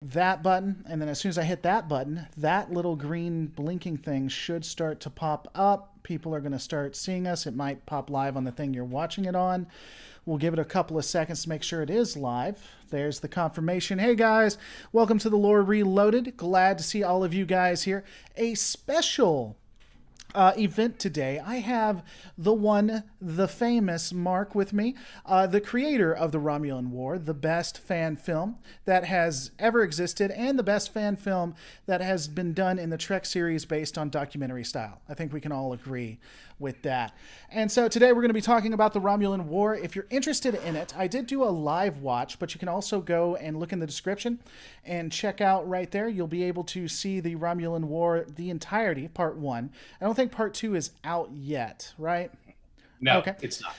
that button, and then as soon as I hit that button, that little green blinking thing should start to pop up. People are going to start seeing us. It might pop live on the thing you're watching it on. We'll give it a couple of seconds to make sure it is live. There's the confirmation. Hey guys, welcome to the Lore Reloaded. Glad to see all of you guys here. A special event today. I have the one, the famous Mark with me, the creator of the Romulan War, the best fan film that has ever existed, and the best fan film that has been done in the Trek series based on documentary style. I think we can all agree with that. And so today we're going to be talking about the Romulan War. If you're interested in it, I did do a live watch, but you can also go and look in the description and check out right there. You'll be able to see the Romulan War, the entirety, part one. I don't think part two is out yet, right? No, Okay. it's not.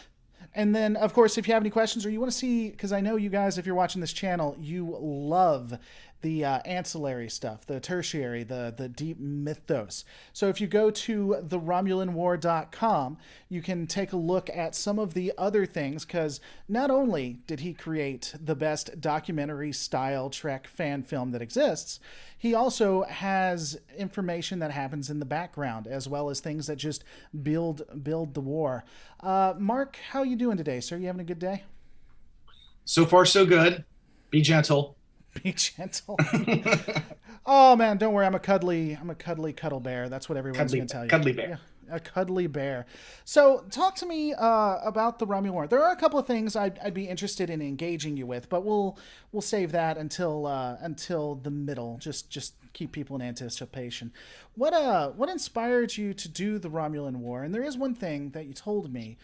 And then, of course, if you have any questions or you want to see, because I know you guys, if you're watching this channel, you love the ancillary stuff, the tertiary, the deep mythos. So if you go to theromulanwar.com, you can take a look at some of the other things, because not only did he create the best documentary style Trek fan film that exists, he also has information that happens in the background, as well as things that just build the war. Mark, how you doing today, sir? You having a good day? So far, so good. Be gentle. Be gentle. Oh man, don't worry. I'm a cuddly cuddle bear. That's what everyone's Cuddly, gonna tell you. cuddly bear. Yeah, a cuddly bear. So, talk to me about the Romulan War. There are a couple of things I'd be interested in engaging you with, but we'll save that until the middle. Just keep people in anticipation. What inspired you to do the Romulan War? And there is one thing that you told me.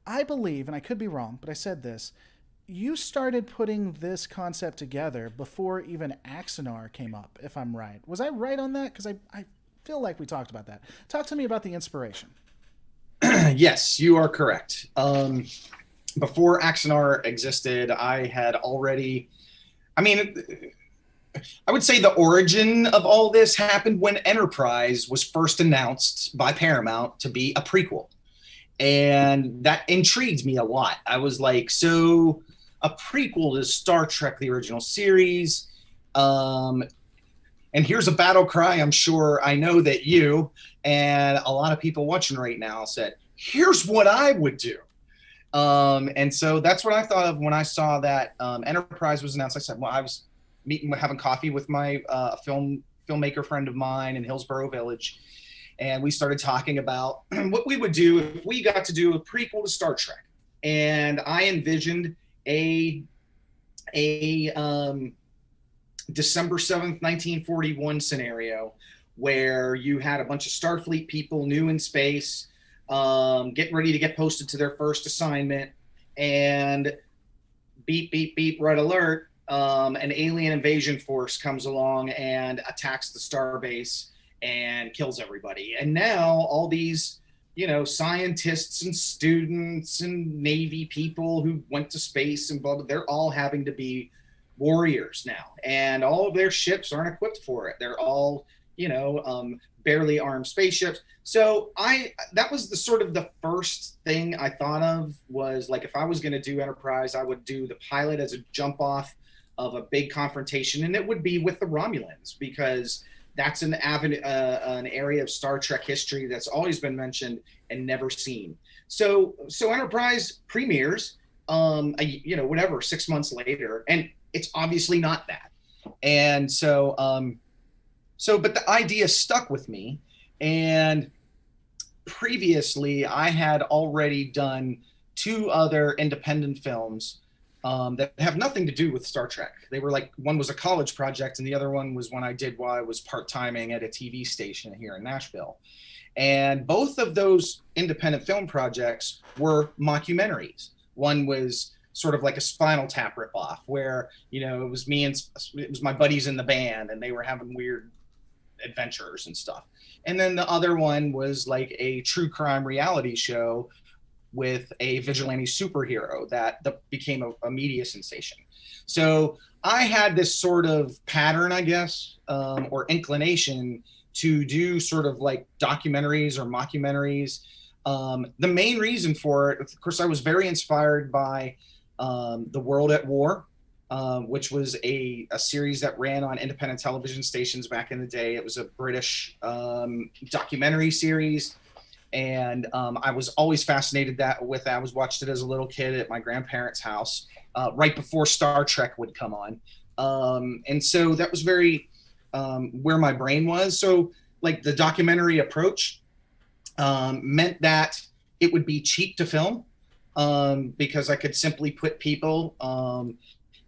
I believe, and I could be wrong, but I said this. You started putting this concept together before even Axanar came up, if I'm right. Was I right on that? Because I feel like we talked about that. Talk to me about the inspiration. Yes, you are correct. Before Axanar existed, I had already. I mean, I would say the origin of all this happened when Enterprise was first announced by Paramount to be a prequel. And that intrigued me a lot. I was like, so a prequel to Star Trek, the original series. And here's a battle cry. I'm sure I know that you and a lot of people watching right now said, here's what I would do. And so that's what I thought of when I saw that Enterprise was announced. I said, well, I was having coffee with my filmmaker friend of mine in Hillsborough Village. And we started talking about what we would do if we got to do a prequel to Star Trek. And I envisioned a December 7th, 1941 scenario where you had a bunch of Starfleet people new in space, getting ready to get posted to their first assignment, and beep, beep, beep, red alert, an alien invasion force comes along and attacks the starbase and kills everybody. And now all these, scientists and students and Navy people who went to space and blah, blah, they're all having to be warriors now. And all of their ships aren't equipped for it. They're all, barely armed spaceships. So that was the sort of the first thing I thought of was like, if I was going to do Enterprise, I would do the pilot as a jump off of a big confrontation. And it would be with the Romulans, because that's an area of Star Trek history that's always been mentioned and never seen. So Enterprise premieres, 6 months later, and it's obviously not that. And but the idea stuck with me. And previously, I had already done two other independent films that have nothing to do with Star Trek. They were like, one was a college project and the other one was one I did while I was part-timing at a TV station here in Nashville. And both of those independent film projects were mockumentaries. One was sort of like a Spinal Tap ripoff where, it was my buddies in the band and they were having weird adventures and stuff. And then the other one was like a true crime reality show with a vigilante superhero that became a media sensation. So I had this sort of pattern, I guess, or inclination to do sort of like documentaries or mockumentaries. The main reason for it, of course, I was very inspired by The World at War which was a series that ran on independent television stations back in the day. It was a British documentary series. And I was always fascinated with that. I was watched it as a little kid at my grandparents' house right before Star Trek would come on. And so that was very where my brain was. So like the documentary approach meant that it would be cheap to film because I could simply put people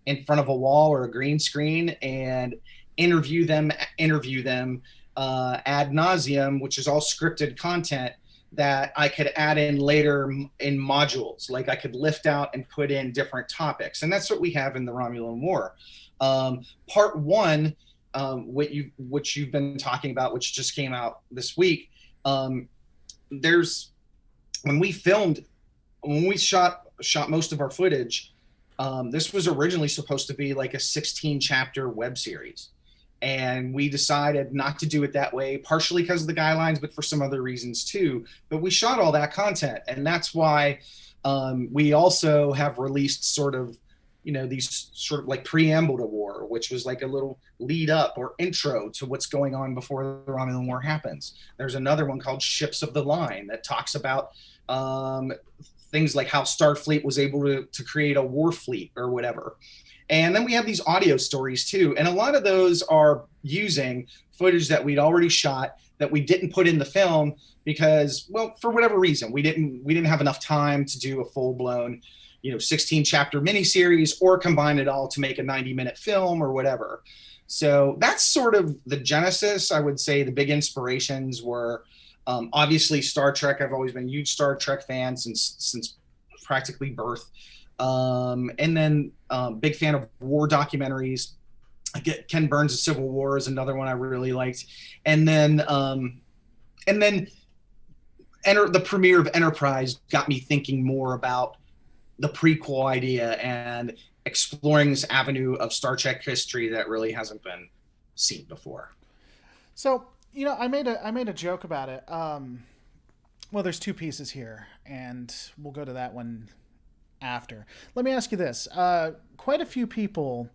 in front of a wall or a green screen and interview them ad nauseum, which is all scripted content that I could add in later in modules. Like I could lift out and put in different topics. And that's what we have in the Romulan War. Part one, what you've been talking about, which just came out this week, when we shot most of our footage, this was originally supposed to be like a 16 chapter web series. And we decided not to do it that way, partially because of the guidelines, but for some other reasons too. But we shot all that content. And that's why we also have released sort of, these sort of like preamble to war, which was like a little lead up or intro to what's going on before the Romulan War happens. There's another one called Ships of the Line that talks about things like how Starfleet was able to create a war fleet or whatever. And then we have these audio stories too. And a lot of those are using footage that we'd already shot that we didn't put in the film because, well, for whatever reason, we didn't have enough time to do a full blown, 16 chapter miniseries or combine it all to make a 90-minute film or whatever. So that's sort of the genesis. I would say the big inspirations were obviously Star Trek. I've always been a huge Star Trek fan since practically birth. And then big fan of war documentaries. Ken Burns' Civil War is another one I really liked. And then the premiere of Enterprise got me thinking more about the prequel idea and exploring this avenue of Star Trek history that really hasn't been seen before. So, I made a joke about it. Well, there's two pieces here, and we'll go to that one after. Let me ask you this. Quite a few people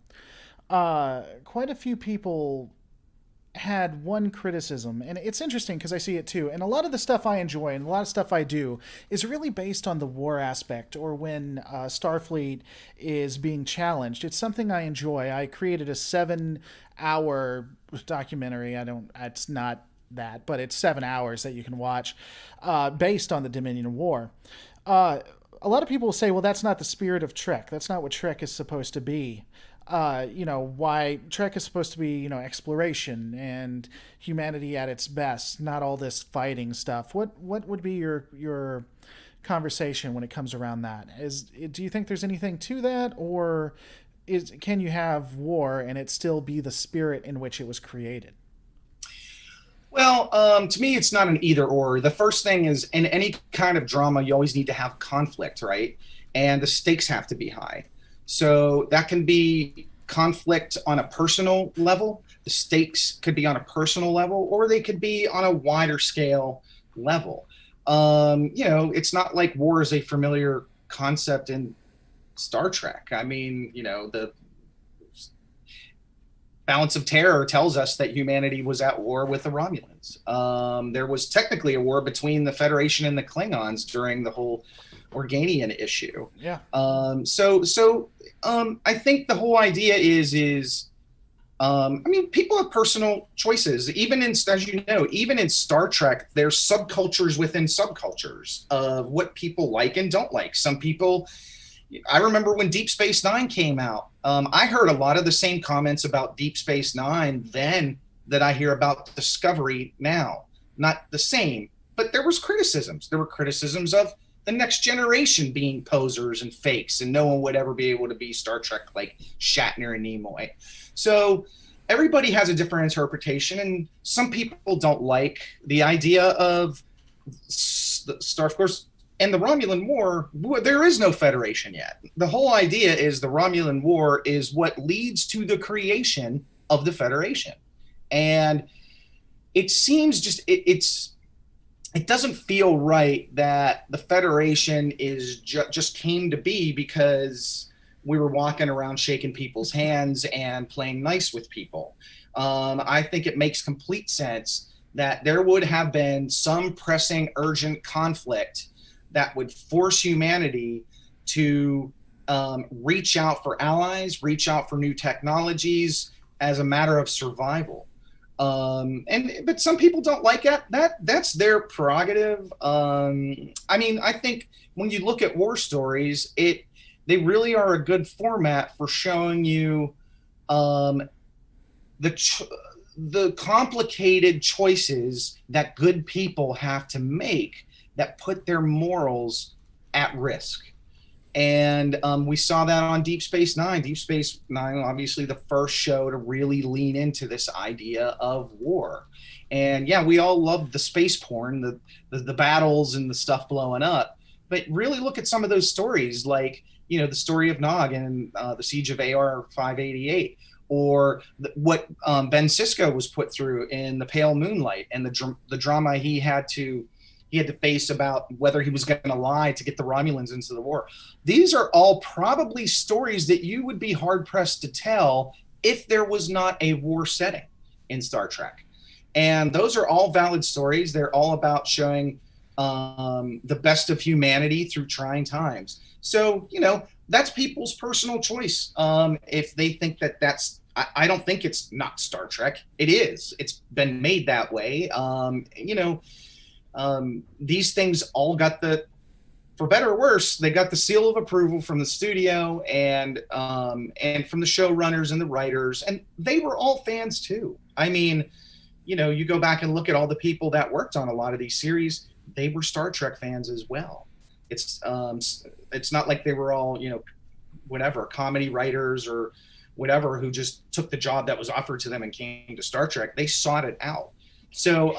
had one criticism, and it's interesting because I see it too. And a lot of the stuff I enjoy and a lot of stuff I do is really based on the war aspect or when Starfleet is being challenged. It's something I enjoy. I created a 7-hour documentary. It's not that, but it's 7 hours that you can watch based on the Dominion War. A lot of people will say, well, that's not the spirit of Trek. That's not what Trek is supposed to be. Why Trek is supposed to be, exploration and humanity at its best, not all this fighting stuff. What would be your conversation when it comes around that? Do you think there's anything to that, or can you have war and it still be the spirit in which it was created? Well, to me, it's not an either or. The first thing is in any kind of drama, you always need to have conflict, right? And the stakes have to be high. So that can be conflict on a personal level. The stakes could be on a personal level, or they could be on a wider scale level. It's not like war is a familiar concept in Star Trek. I mean, the Balance of Terror tells us that humanity was at war with the Romulans. There was technically a war between the Federation and the Klingons during the whole Organian issue. Yeah. I think the whole idea is people have personal choices. Even in Star Trek, there's subcultures within subcultures of what people like and don't like. Some people, I remember when Deep Space Nine came out, I heard a lot of the same comments about Deep Space Nine then that I hear about Discovery now. Not the same, but there was criticisms. There were criticisms of the Next Generation being posers and fakes, and no one would ever be able to be Star Trek like Shatner and Nimoy. So everybody has a different interpretation, and some people don't like the idea of Star, of course, and the Romulan War. There is no Federation yet. The whole idea is the Romulan War is what leads to the creation of the Federation. And it seems it doesn't feel right that the Federation is just came to be because we were walking around shaking people's hands and playing nice with people. I think it makes complete sense that there would have been some pressing, urgent conflict that would force humanity to reach out for allies, reach out for new technologies as a matter of survival. But some people don't like it. That's their prerogative. I mean, I think when you look at war stories, they really are a good format for showing you the complicated choices that good people have to make that put their morals at risk. And we saw that on Deep Space Nine. Deep Space Nine, obviously the first show to really lean into this idea of war. And yeah, we all loved the space porn, the battles and the stuff blowing up. But really look at some of those stories, like, you know, the story of Nog and the Siege of AR-588, or what Ben Sisko was put through in The Pale Moonlight, and the drama he had to face about whether he was going to lie to get the Romulans into the war. These are all probably stories that you would be hard pressed to tell if there was not a war setting in Star Trek. And those are all valid stories. They're all about showing the best of humanity through trying times. So, you know, that's people's personal choice. If they think I don't think it's not Star Trek. It is. It's been made that way. You know, these things all got for better or worse, they got the seal of approval from the studio and from the showrunners and the writers, and they were all fans too. I mean, you know, you go back and look at all the people that worked on a lot of these series, they were Star Trek fans as well. It's not like they were all, you know, whatever, comedy writers or whatever who just took the job that was offered to them and came to Star Trek. They sought it out. So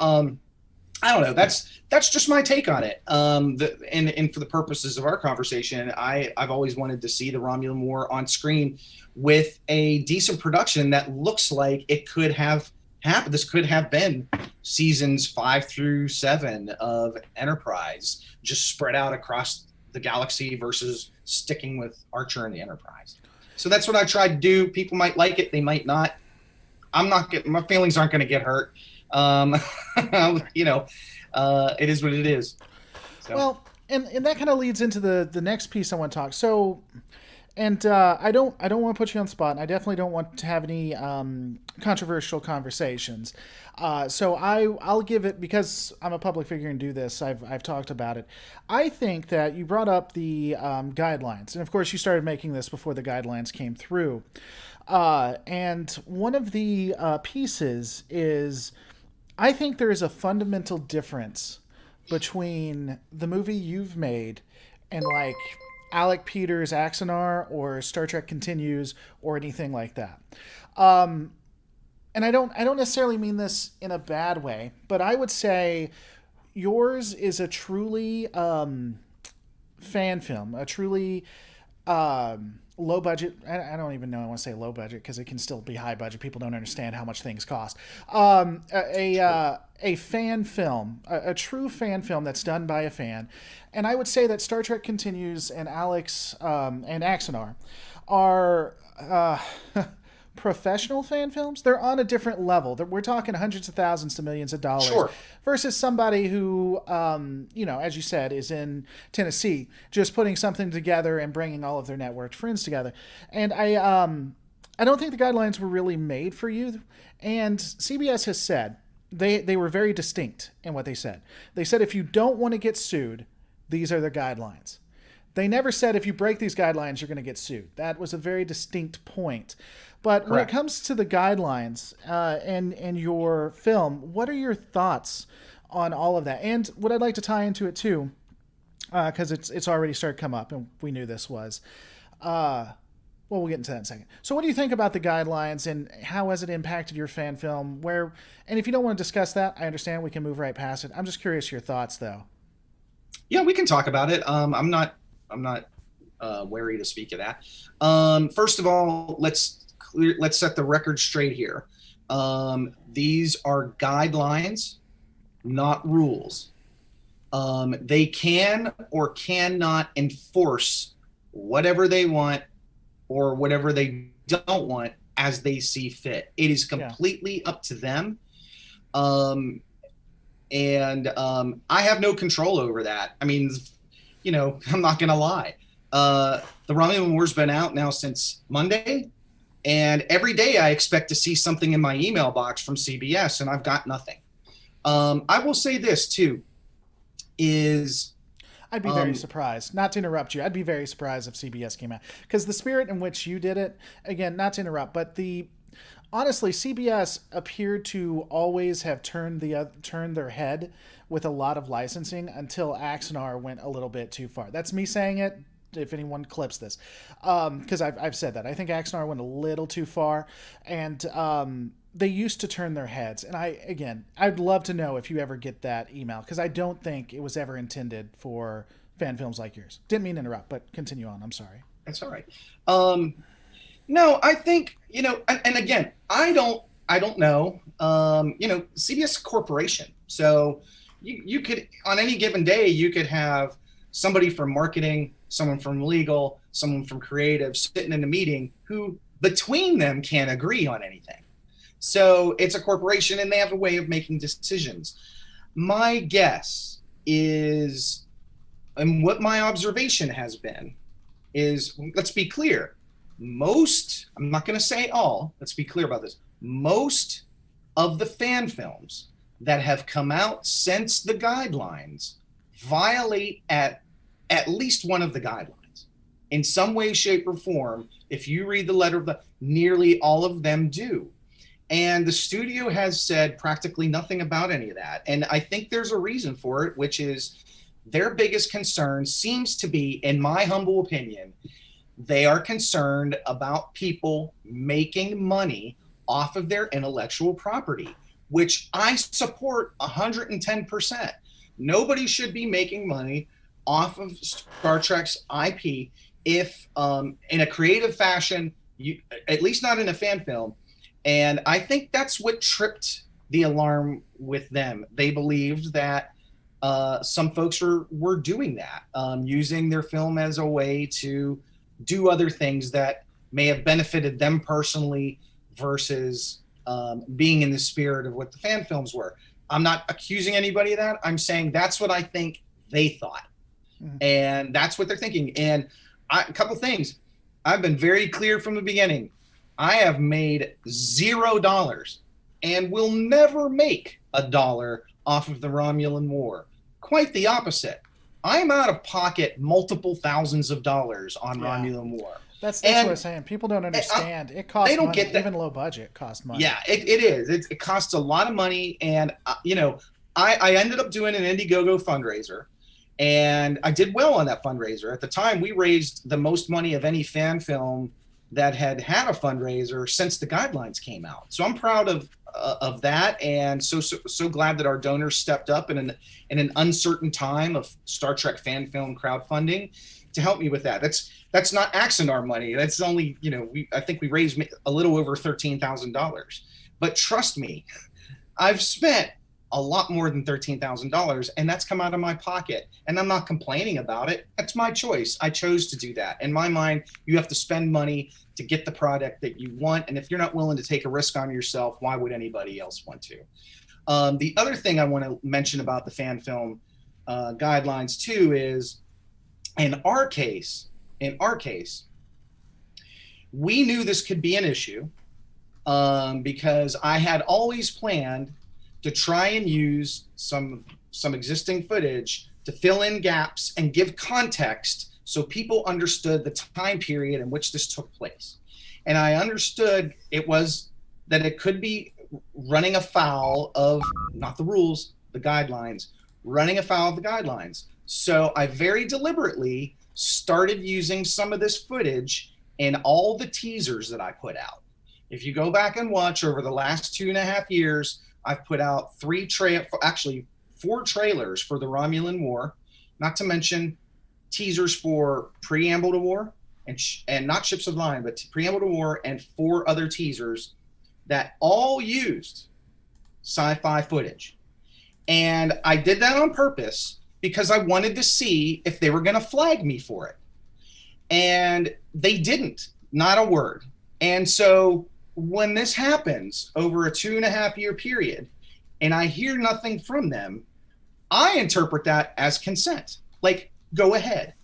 I don't know. That's just my take on it. And for the purposes of our conversation, I've always wanted to see the Romulan War on screen with a decent production that looks like it could have happened. This could have been seasons 5 through 7 of Enterprise, just spread out across the galaxy versus sticking with Archer and the Enterprise. So that's what I tried to do. People might like it, they might not. My feelings aren't going to get hurt. You know, it is what it is. So. Well, and that kind of leads into the next piece I want to talk. So, and I don't want to put you on the spot, and I definitely don't want to have any controversial conversations. So I'll give it, because I'm a public figure and do this. I've talked about it. I think that you brought up the guidelines, and of course you started making this before the guidelines came through. And one of the pieces is, I think there is a fundamental difference between the movie you've made and like Alec Peters' Axanar or Star Trek Continues or anything like that. And I don't necessarily mean this in a bad way, but I would say yours is a truly fan film, a truly low budget. I don't even know I want to say low budget because it can still be high budget. People don't understand how much things cost. A fan film, a true fan film that's done by a fan. And I would say that Star Trek Continues and Alex and Axanar are professional fan films. They're on a different level. We're talking hundreds of thousands to millions of dollars. Sure. Versus somebody who, you know, as you said, is in Tennessee, just putting something together and bringing all of their networked friends together. And I don't think the guidelines were really made for you. And CBS has said they were very distinct in what they said. They said, if you don't want to get sued, these are the guidelines. They never said if you break these guidelines, you're going to get sued. That was a very distinct point. But Correct. When it comes to the guidelines and your film, what are your thoughts on all of that? And what I'd like to tie into it too, because it's already started to come up, and we knew this was. Well, we'll get into that in a second. So what do you think about the guidelines, and how has it impacted your fan film? And if you don't want to discuss that, I understand. We can move right past it. I'm just curious your thoughts, though. Yeah, we can talk about it. I'm not wary to speak of that. First of all, let's set the record straight here. These are guidelines, not rules. They can or cannot enforce whatever they want or whatever they don't want as they see fit. It is completely up to them. I have no control over that. I mean, I'm not going to lie. The Romulan War's been out now since Monday, and every day I expect to see something in my email box from CBS, and I've got nothing. I will say this too, is I'd be very surprised. Not to interrupt you, I'd be very surprised if CBS came out, because the spirit in which you did it, again, not to interrupt, but honestly, CBS appeared to always have turned their head with a lot of licensing until Axanar went a little bit too far. That's me saying it. If anyone clips this, because I've said that I think Axanar went a little too far, and they used to turn their heads. And I'd love to know if you ever get that email, because I don't think it was ever intended for fan films like yours. Didn't mean to interrupt, but continue on. I'm sorry. That's all right. No, I think, and again, I don't know. CBS Corporation. So you could, on any given day, you could have somebody from marketing, someone from legal, someone from creative sitting in a meeting who between them can't agree on anything. So it's a corporation and they have a way of making decisions. My guess is, and what my observation has been, is, let's be clear, most, I'm not going to say all, let's be clear about this, most of the fan films that have come out since the guidelines violate at least one of the guidelines in some way, shape, or form. If you read the letter of nearly all of them do. And the studio has said practically nothing about any of that. And I think there's a reason for it, which is their biggest concern seems to be, in my humble opinion, they are concerned about people making money off of their intellectual property, which I support 110%. Nobody should be making money off of Star Trek's IP if in a creative fashion, at least not in a fan film. And I think that's what tripped the alarm with them. They believed that some folks were doing that, using their film as a way to do other things that may have benefited them personally versus being in the spirit of what the fan films were. I'm not accusing anybody of that. I'm saying that's what I think they thought. And that's what they're thinking. And a couple things. I've been very clear from the beginning. I have made $0 and will never make $1 off of the Romulan War. Quite the opposite. I'm out of pocket multiple thousands of dollars on Romulan War. That's what I'm saying. People don't understand. It costs they don't money. Get that. Even low budget costs money. Yeah, it is. It costs a lot of money. And, I ended up doing an Indiegogo fundraiser. And I did well on that fundraiser. At the time, we raised the most money of any fan film that had a fundraiser since the guidelines came out. So I'm proud of that, and so glad that our donors stepped up in an uncertain time of Star Trek fan film crowdfunding to help me with that. That's not Axanar money. That's only, I think we raised a little over $13,000. But trust me, I've spent a lot more than $13,000, and that's come out of my pocket. And I'm not complaining about it. That's my choice. I chose to do that. In my mind, you have to spend money to get the product that you want. And if you're not willing to take a risk on yourself, why would anybody else want to? The other thing I want to mention about the fan film guidelines too is, in our case, we knew this could be an issue because I had always planned to try and use some existing footage to fill in gaps and give context so people understood the time period in which this took place. And I understood that it could be running afoul of, not the rules, the guidelines, running afoul of the guidelines. So I very deliberately started using some of this footage in all the teasers that I put out. If you go back and watch over the last 2.5 years, I've put out 4 trailers for the Romulan War, not to mention teasers for Preamble to War and not Ships of the Line, but Preamble to War, and 4 other teasers that all used sci-fi footage. And I did that on purpose because I wanted to see if they were going to flag me for it. And they didn't. Not a word. And so when this happens over a 2.5 year period and I hear nothing from them, I interpret that as consent. Like, go ahead,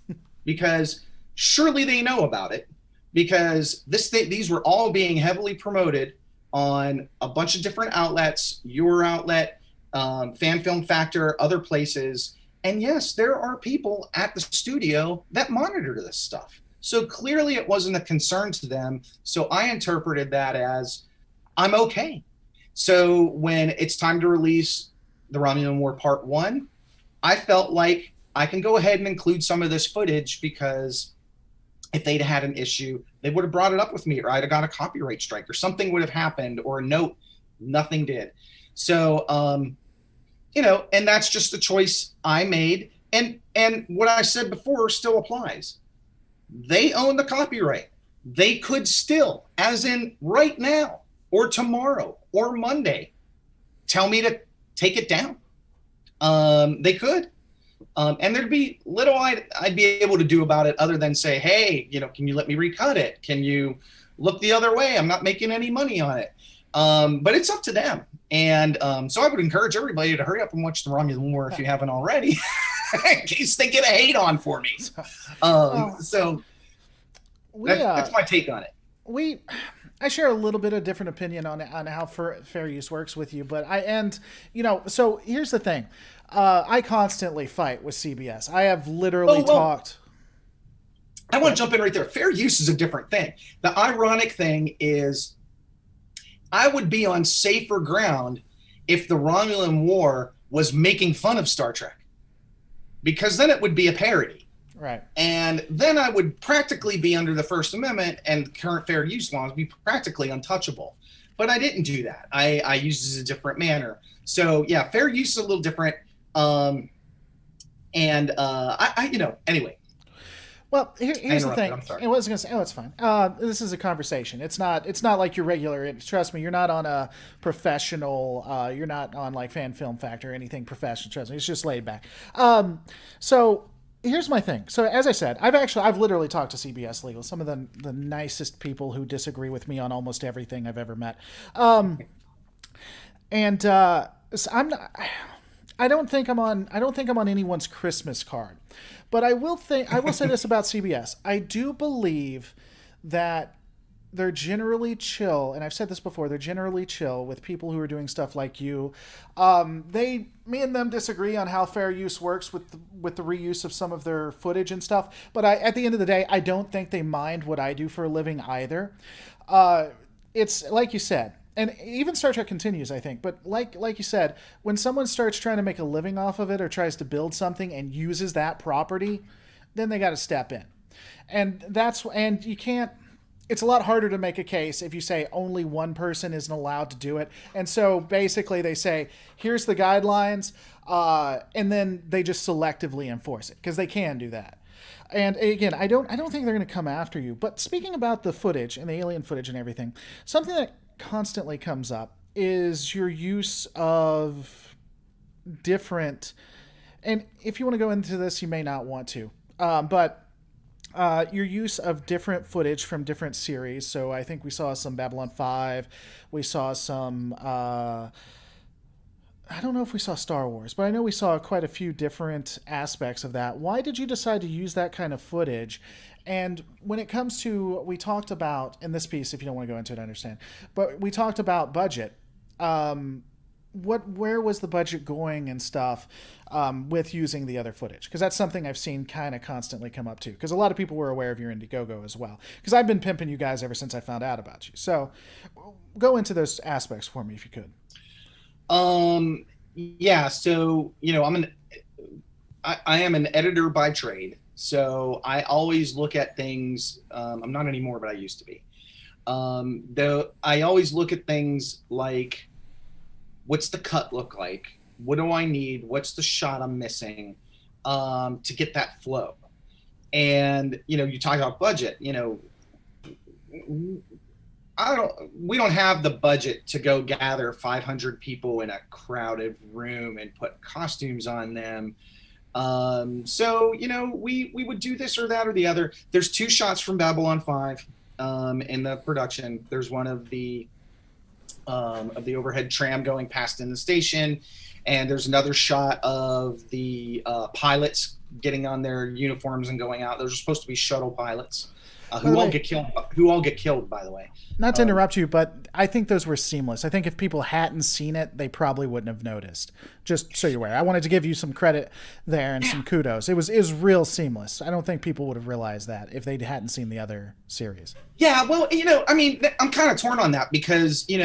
because surely they know about it, because these were all being heavily promoted on a bunch of different outlets, your outlet, Fan Film Factor, other places. And yes, there are people at the studio that monitor this stuff. So clearly it wasn't a concern to them. So I interpreted that as I'm okay. So when it's time to release the Romulan War Part 1, I felt like I can go ahead and include some of this footage, because if they'd had an issue, they would have brought it up with me, or I'd have got a copyright strike, or something would have happened, or a note. Nothing did. So, and that's just the choice I made. And what I said before still applies. They own the copyright. They could still, as in right now, or tomorrow, or Monday, tell me to take it down. They could. And there'd be little I'd be able to do about it, other than say, hey, can you let me recut it? Can you look the other way? I'm not making any money on it. But it's up to them. And so I would encourage everybody to hurry up and watch the Romulan War if you haven't already, in case they get a hate on for me. So that's my take on it. I share a little bit of different opinion on how fair use works with you, but so here's the thing. I constantly fight with CBS. I have literally talked. I want to jump in right there. Fair use is a different thing. The ironic thing is, I would be on safer ground if the Romulan War was making fun of Star Trek, because then it would be a parody. Right. And then I would practically be under the First Amendment, and current fair use laws be practically untouchable. But I didn't do that. I used it as a different manner. So yeah, fair use is a little different. Anyway. Well, here's the thing. I was going to say, it's fine. This is a conversation. It's not like your regular. Trust me, you're not on a professional. You're not on like Fan Film Factor or anything professional. Trust me, it's just laid back. So here's my thing. So as I said, I've literally talked to CBS Legal, some of the nicest people who disagree with me on almost everything I've ever met. So I'm not. I don't think I'm on anyone's Christmas card, but I will say this about CBS. I do believe that they're generally chill, and I've said this before. They're generally chill with people who are doing stuff like you. Me and them disagree on how fair use works with the reuse of some of their footage and stuff. But at the end of the day, I don't think they mind what I do for a living either. It's like you said. And even Star Trek continues, I think. But like you said, when someone starts trying to make a living off of it, or tries to build something and uses that property, then they got to step in. And you can't. It's a lot harder to make a case if you say only one person isn't allowed to do it. And so basically they say, here's the guidelines, and then they just selectively enforce it, because they can do that. And again, I don't think they're going to come after you. But speaking about the footage and the alien footage and everything, something that constantly comes up is your use of different, and if you want to go into this, you may not want to, but your use of different footage from different series. So I think we saw some Babylon 5, we saw some I don't know if we saw Star Wars, but I know we saw quite a few different aspects of that. Why did you decide to use that kind of footage? And when it comes to, we talked about, in this piece, if you don't want to go into it, I understand, but we talked about budget. Where was the budget going and stuff with using the other footage? Because that's something I've seen kind of constantly come up too. Because a lot of people were aware of your Indiegogo as well. Because I've been pimping you guys ever since I found out about you. So go into those aspects for me if you could. Yeah. So I am an editor by trade. So I always look at things. I'm not anymore, but I used to be. Though I always look at things like, what's the cut look like? What do I need? What's the shot I'm missing to get that flow? And you talk about budget. We don't have the budget to go gather 500 people in a crowded room and put costumes on them. So we would do this or that or the other. There's 2 shots from Babylon 5. in the production. There's one of the overhead tram going past in the station, and there's another shot of the pilots getting on their uniforms and going out. Those are supposed to be shuttle pilots who all get killed. Who all get killed, by the way. Not to interrupt you, but I think those were seamless. I think if people hadn't seen it, they probably wouldn't have noticed. Just so you're aware, I wanted to give you some credit there and some kudos. It was real seamless. I don't think people would have realized that if they hadn't seen the other series. Yeah, well, I mean, I'm kind of torn on that because, in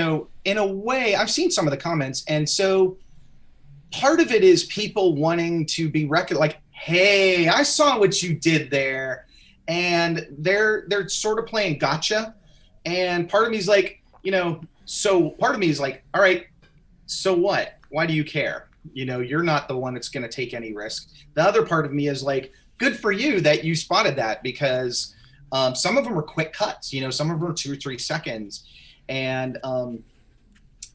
a way, I've seen some of the comments, and so part of it is people wanting to be like, hey, I saw what you did there, and they're sort of playing gotcha, and part of me is like, so part of me is like, all right, so what? Why do you care? You're not the one that's going to take any risk. The other part of me is like, good for you that you spotted that, because some of them are quick cuts, some of them are 2 or 3 seconds. And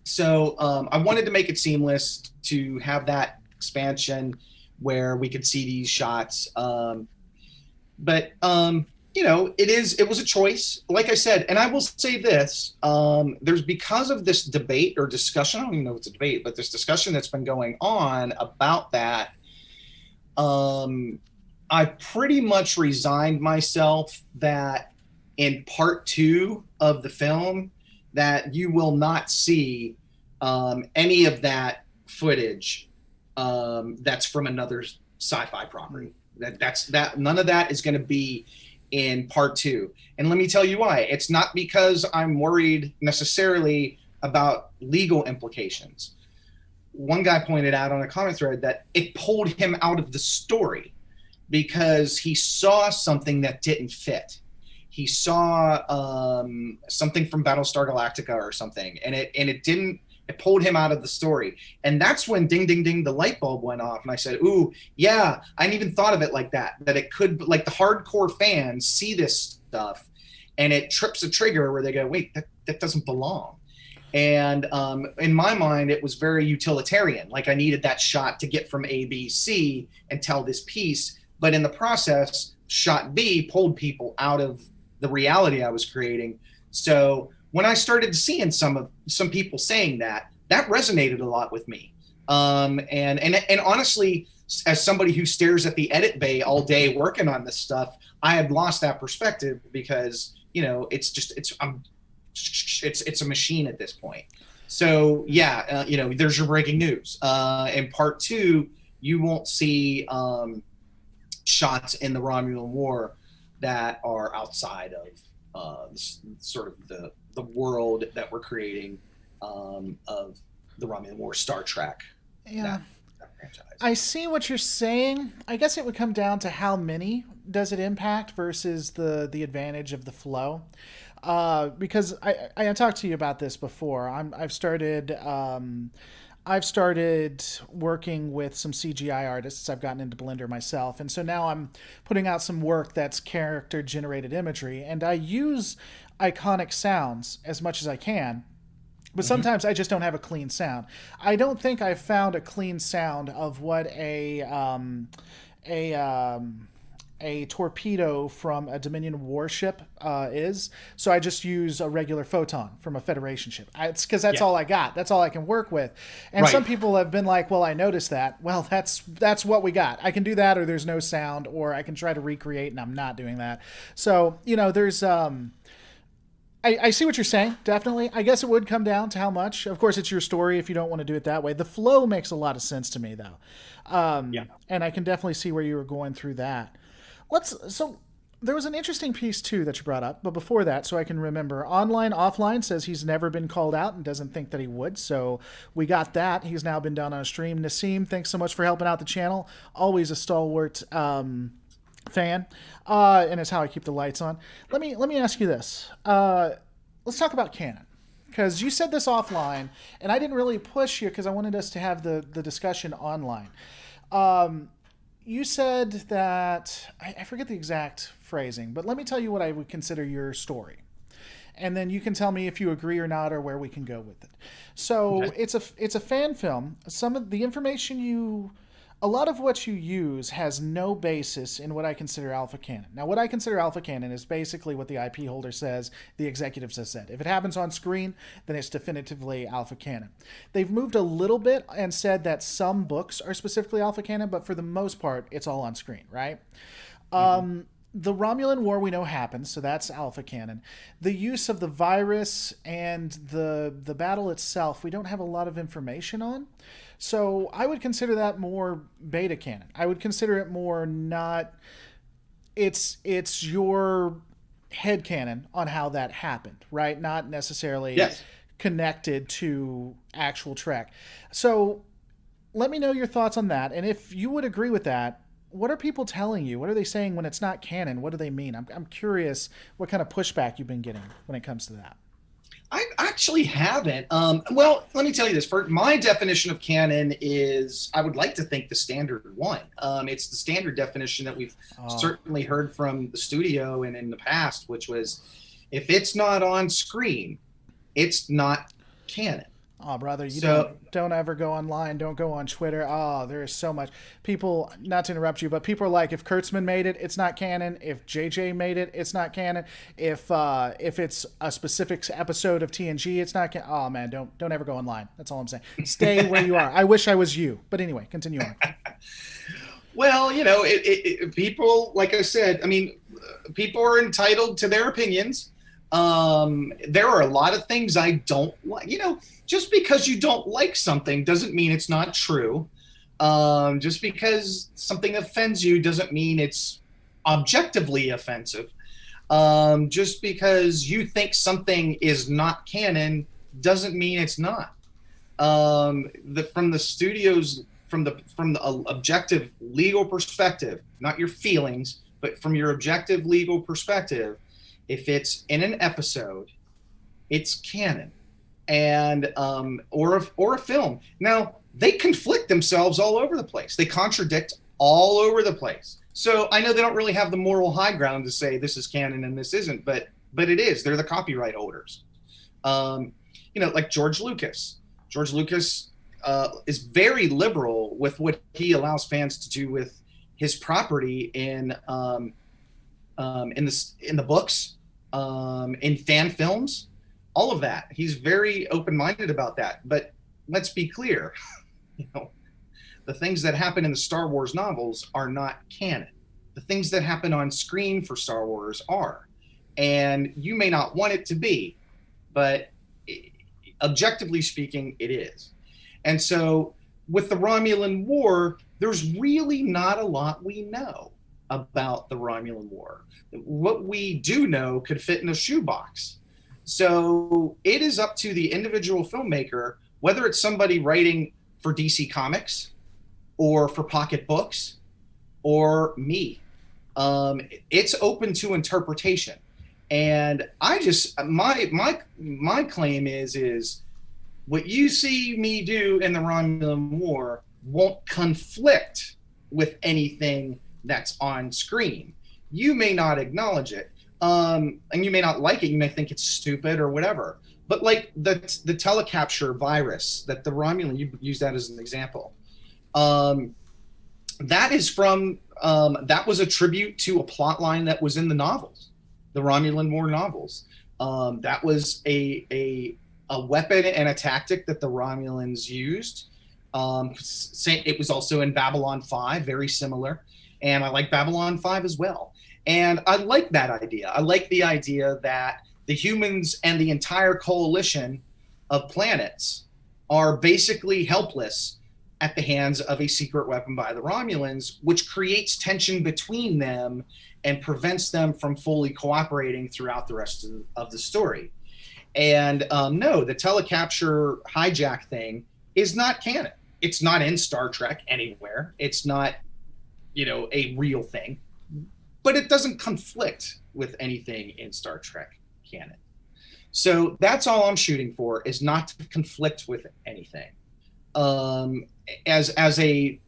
so I wanted to make it seamless to have that expansion where we could see these shots. But it was a choice, like I said, and I will say this, there's, because of this debate or discussion, I don't even know if it's a debate, but this discussion that's been going on about that, I pretty much resigned myself that in part 2 of the film that you will not see any of that footage that's from another sci-fi property. None of that is going to be in part 2. And let me tell you why. It's not because I'm worried necessarily about legal implications. One guy pointed out on a comment thread that it pulled him out of the story because he saw something that didn't fit. He saw something from Battlestar Galactica or something, and it pulled him out of the story. And that's when ding, ding, ding, the light bulb went off. And I said, ooh, yeah, I hadn't even thought of it like that it could, like, the hardcore fans see this stuff and it trips a trigger where they go, wait, that doesn't belong. And in my mind, it was very utilitarian. Like, I needed that shot to get from A, B, C and tell this piece. But in the process, shot B pulled people out of the reality I was creating. So when I started seeing some people saying that resonated a lot with me. And honestly, as somebody who stares at the edit bay all day working on this stuff, I had lost that perspective because, it's a machine at this point. So yeah, there's your breaking news. In part 2, you won't see shots in the Romulan War that are outside of sort of the world that we're creating of the Romulan War, Star Trek. Yeah. That franchise. I see what you're saying. I guess it would come down to how many does it impact versus the advantage of the flow. Because I talked to you about this before. I've started working with some CGI artists. I've gotten into Blender myself, and so now I'm putting out some work that's character generated imagery, and I use iconic sounds as much as I can. But sometimes I just don't have a clean sound. I don't think I've found a clean sound of what a torpedo from a Dominion warship is. So I just use a regular photon from a Federation ship. It's because that's all I got. That's all I can work with. And some people have been like, well, I noticed that. Well, that's what we got. I can do that, or there's no sound, or I can try to recreate, and I'm not doing that. So, there's... I see what you're saying, definitely. I guess it would come down to how much. Of course, it's your story if you don't want to do it that way. The flow makes a lot of sense to me, though. And I can definitely see where you were going through that. So there was an interesting piece, too, that you brought up. But before that, so I can remember, Online Offline says he's never been called out and doesn't think that he would. So we got that. He's now been down on a stream. Nassim, thanks so much for helping out the channel. Always a stalwart fan, and it's how I keep the lights on. Let me ask you this. Let's talk about Canon, because you said this offline, and I didn't really push you because I wanted us to have the discussion online. You said that, I forget the exact phrasing, but let me tell you what I would consider your story. And then you can tell me if you agree or not, or where we can go with it. So okay. It's a fan film. Some of the information you A lot of what you use has no basis in what I consider alpha canon. Now, what I consider alpha canon is basically what the IP holder says, the executives have said. If it happens on screen, then it's definitively alpha canon. They've moved a little bit and said that some books are specifically alpha canon, but for the most part, it's all on screen, right? The Romulan War we know happens, so that's alpha canon. The use of the virus and the battle itself, we don't have a lot of information on. So I would consider that more beta canon. I would consider it more not. It's your head canon on how that happened, right? Not necessarily Yes. connected to actual Trek. So let me know your thoughts on that, and if you would agree with that, what are people telling you? What are they saying when it's not canon? What do they mean? I'm curious what kind of pushback you've been getting when it comes to that. I actually haven't. Well, let me tell you this. For my definition of canon is, I would like to think the standard one. It's the standard definition that we've certainly heard from the studio and in the past, which was, if it's not on screen, it's not canon. Oh, brother, don't ever go online. Don't go on Twitter. Oh, there is so much. People, not to interrupt you, but people are like, if Kurtzman made it, it's not canon. If JJ made it, it's not canon. If it's a specific episode of TNG, it's not canon. Oh, man, don't ever go online. That's all I'm saying. Stay where you are. I wish I was you. But anyway, continue on. Well, people, like I said, I mean, people are entitled to their opinions. There are a lot of things I don't like. Just because you don't like something doesn't mean it's not true. Just because something offends you doesn't mean it's objectively offensive. Just because you think something is not canon doesn't mean it's not. From the studio's, from the objective legal perspective, not your feelings, but from your objective legal perspective, if it's in an episode, it's canon, and or a film. Now, they conflict themselves all over the place. They contradict all over the place. So I know they don't really have the moral high ground to say this is canon and this isn't, but it is. They're the copyright holders. Like George Lucas. George Lucas is very liberal with what he allows fans to do with his property in the books, in fan films, all of that. He's very open-minded about that. But let's be clear, the things that happen in the Star Wars novels are not canon. The things that happen on screen for Star Wars are. And you may not want it to be, but objectively speaking, it is. And so with the Romulan War, there's really not a lot we know about the Romulan War. What we do know could fit in a shoebox. So it is up to the individual filmmaker, whether it's somebody writing for DC Comics or for Pocket Books or me. It's open to interpretation. And my claim is what you see me do in the Romulan War won't conflict with anything that's on screen. You may not acknowledge it, and you may not like it. You may think it's stupid or whatever. But like the telecapture virus that the Romulan, you use that as an example. That is from that was a tribute to a plot line that was in the novels, the Romulan War novels. That was a weapon and a tactic that the Romulans used. It was also in Babylon 5, very similar. And I like Babylon 5 as well. And I like that idea. I like the idea that the humans and the entire coalition of planets are basically helpless at the hands of a secret weapon by the Romulans, which creates tension between them and prevents them from fully cooperating throughout the rest of the story. And no, the telecapture hijack thing is not canon. It's not in Star Trek anywhere. It's not, a real thing, but it doesn't conflict with anything in Star Trek canon. So that's all I'm shooting for, is not to conflict with anything. As a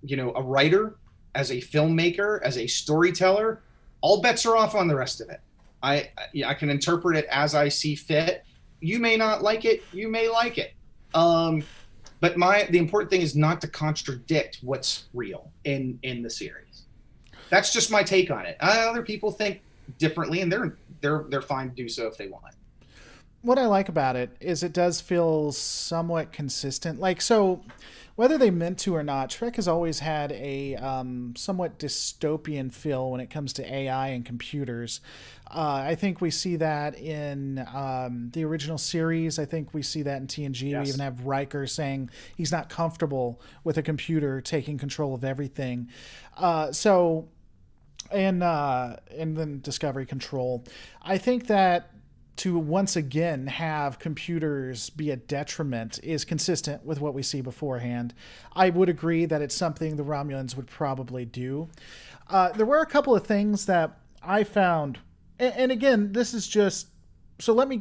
writer, as a filmmaker, as a storyteller, all bets are off on the rest of it. I can interpret it as I see fit. You may not like it. You may like it. but the important thing is not to contradict what's real in the series. That's just my take on it. Other people think differently, and they're fine to do so if they want. What I like about it is it does feel somewhat consistent. Like, so whether they meant to or not, Trek has always had a somewhat dystopian feel when it comes to AI and computers. I think we see that in the original series. I think we see that in TNG. Yes. We even have Riker saying he's not comfortable with a computer taking control of everything. And then Discovery Control. I think that to once again have computers be a detriment is consistent with what we see beforehand. I would agree that it's something the Romulans would probably do. There were a couple of things that I found, and again, this is just, so let me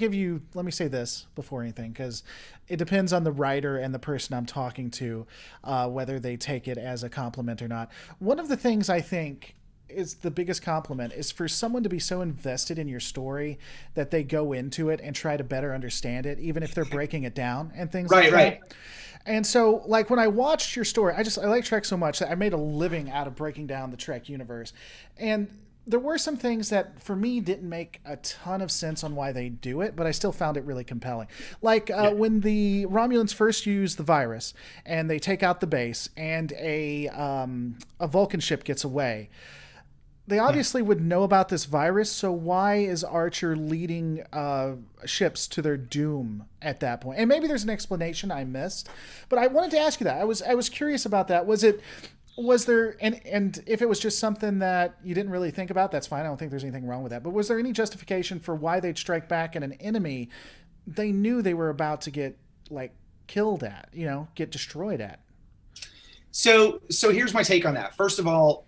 say this before anything, because it depends on the writer and the person I'm talking to, whether they take it as a compliment or not. One of the things I think is the biggest compliment is for someone to be so invested in your story that they go into it and try to better understand it, even if they're breaking it down and things like that. Right. And so, like, when I watched your story, I like Trek so much that I made a living out of breaking down the Trek universe. And there were some things that, for me, didn't make a ton of sense on why they do it, but I still found it really compelling. Like, when the Romulans first use the virus, and they take out the base, and a Vulcan ship gets away, they obviously would know about this virus, so why is Archer leading ships to their doom at that point? And maybe there's an explanation I missed, but I wanted to ask you that. I was curious about that. Was there, and if it was just something that you didn't really think about, that's fine. I don't think there's anything wrong with that. But was there any justification for why they'd strike back at an enemy they knew they were about to get, like, killed at, get destroyed at? So here's my take on that. First of all,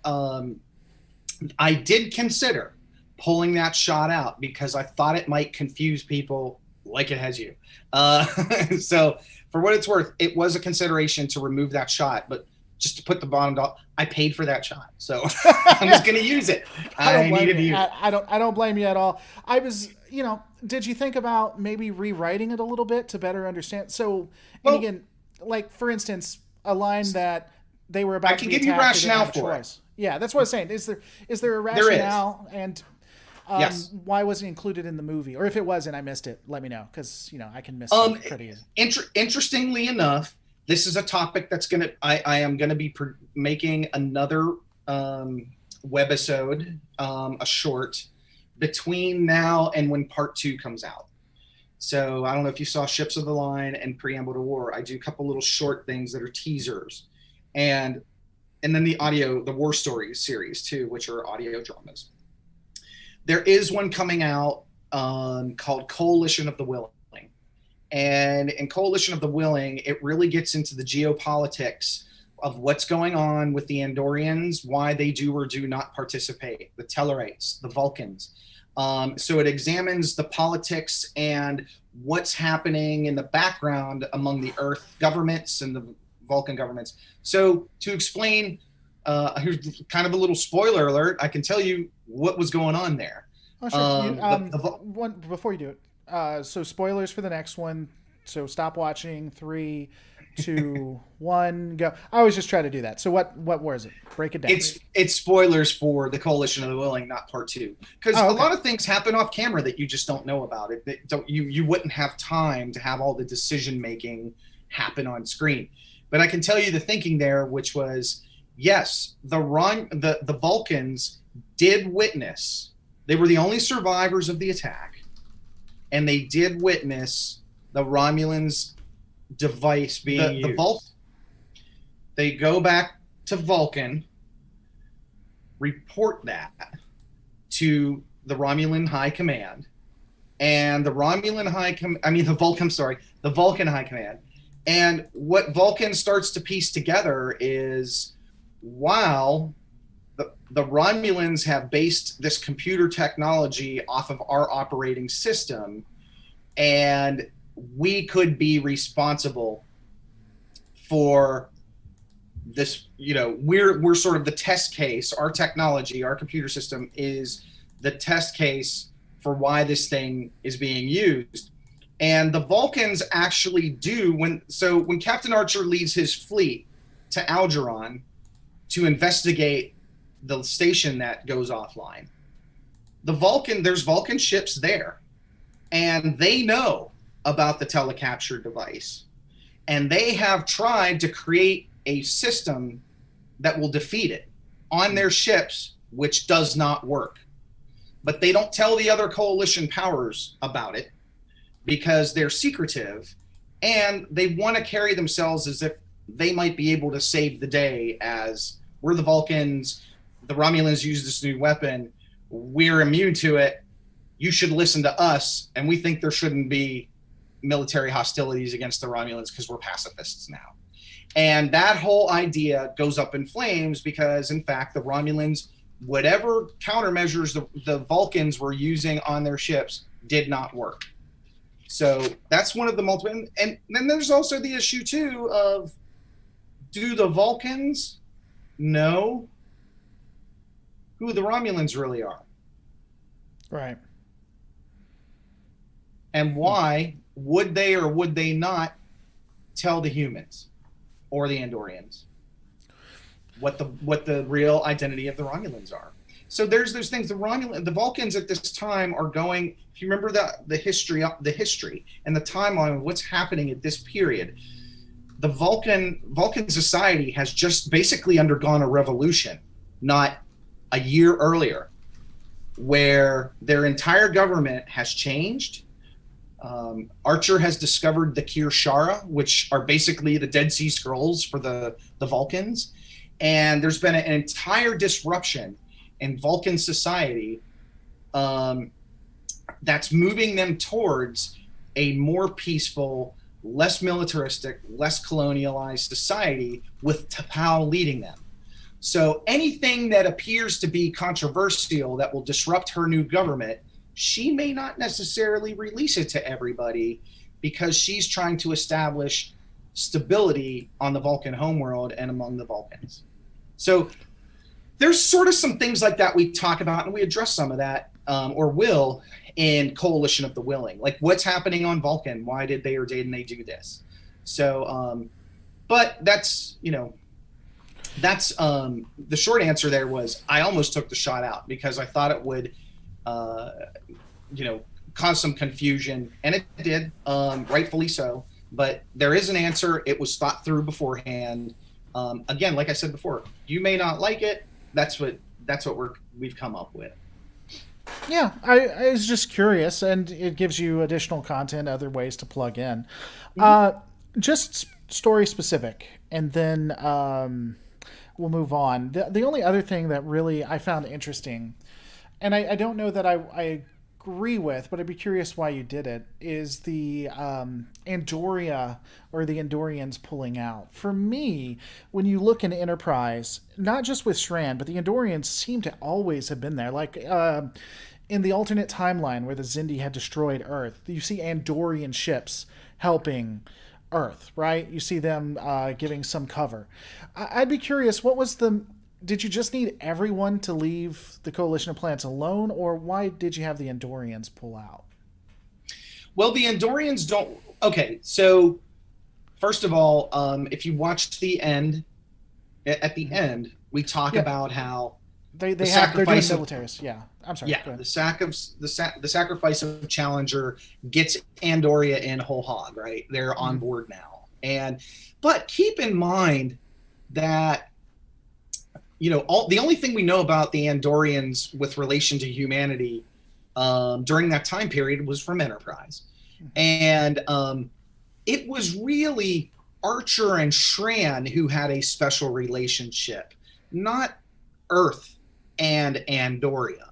I did consider pulling that shot out because I thought it might confuse people like it has you. So for what it's worth, it was a consideration to remove that shot, but just to put the bottom dollar, I paid for that shot. So I'm just going to use it. I needed to use it. I don't blame you at all. I was, did you think about maybe rewriting it a little bit to better understand? So, and again, like, for instance, a line that they were about to be attacked. I can give you rationale for it. Yeah, that's what I was saying. Is there a rationale? There is. And yes. Why wasn't it included in the movie? Or if it wasn't, I missed it. Let me know, because I can miss it pretty easy. Interestingly enough, this is a topic that's I am gonna be making another webisode, a short, between now and when part 2 comes out. So I don't know if you saw Ships of the Line and Preamble to War. I do a couple little short things that are teasers, and then the War Stories series too, which are audio dramas. There is one coming out called Coalition of the Willing. And in Coalition of the Willing, it really gets into the geopolitics of what's going on with the Andorians, why they do or do not participate, the Tellarites, the Vulcans. So it examines the politics and what's happening in the background among the Earth governments and the Vulcan governments. So to explain, here's kind of a little spoiler alert. I can tell you what was going on there. Oh, sure. Before you do it, so spoilers for the next one. So stop watching. 3, 2, 1, go. I always just try to do that. So what was it? Break it down. It's spoilers for the Coalition of the Willing, not part 2, because a lot of things happen off camera that you just don't know about. You wouldn't have time to have all the decision making happen on screen. But I can tell you the thinking there, which was, yes, the Vulcans did witness. They were the only survivors of the attack, and they did witness the Romulans' device being used. They go back to Vulcan, report that to the Romulan High Command, and the Vulcan High Command. And what Vulcan starts to piece together is, wow, the Romulans have based this computer technology off of our operating system, and we could be responsible for this. We're sort of the test case. Our technology, our computer system is the test case for why this thing is being used. And the Vulcans actually do when Captain Archer leads his fleet to Algernon to investigate the station that goes offline. There's Vulcan ships there, and they know about the telecapture device, and they have tried to create a system that will defeat it on their ships, which does not work. But they don't tell the other coalition powers about it because they're secretive, and they want to carry themselves as if they might be able to save the day, as we're the Vulcans, the Romulans use this new weapon, we're immune to it, you should listen to us, and we think there shouldn't be military hostilities against the Romulans because we're pacifists now. And that whole idea goes up in flames because, in fact, the Romulans, whatever countermeasures the Vulcans were using on their ships, did not work. So that's one of the multiple. And then there's also the issue, too, of do the Vulcans know who the Romulans really are? Right. And why would they or would they not tell the humans or the Andorians what the real identity of the Romulans are? So there's those things. The Vulcans at this time are going. If you remember the history and the timeline of what's happening at this period, the Vulcan society has just basically undergone a revolution, not a year earlier, where their entire government has changed. Archer has discovered the Kirshara, which are basically the Dead Sea Scrolls for the Vulcans, and there's been an entire disruption in Vulcan society that's moving them towards a more peaceful, less militaristic, less colonialized society with T'Pau leading them. So anything that appears to be controversial that will disrupt her new government, she may not necessarily release it to everybody because she's trying to establish stability on the Vulcan homeworld and among the Vulcans. So there's sort of some things like that we talk about, and we address some of that, or will, in Coalition of the Willing. Like, what's happening on Vulcan? Why did they or didn't they do this? So, but that's, that's the short answer there was I almost took the shot out because I thought it would, cause some confusion, and it did, rightfully so. But there is an answer. It was thought through beforehand. Again, like I said before, you may not like it. That's what we've come up with. Yeah, I was just curious, and it gives you additional content, other ways to plug in. Just story specific, and then we'll move on. The only other thing that really I found interesting, and I don't know that I agree with, but I'd be curious why you did it, is the Andoria or the Andorians pulling out. For me, when you look in Enterprise, not just with Shran, but the Andorians seem to always have been there. Like in the alternate timeline where the Xindi had destroyed Earth, you see Andorian ships helping Earth, right? You see them giving some cover. I'd be curious, did you just need everyone to leave the Coalition of Planets alone, or why did you have the Andorians pull out? Well, the Andorians don't. Okay, so first of all, if you watched the end, at the end, we talk about how they're doing militaries. Yeah, I'm sorry. Yeah, the sacrifice of Challenger gets Andoria in whole hog. Right, they're on board now, but keep in mind that. The only thing we know about the Andorians with relation to humanity during that time period was from Enterprise. And it was really Archer and Shran who had a special relationship, not Earth and Andoria.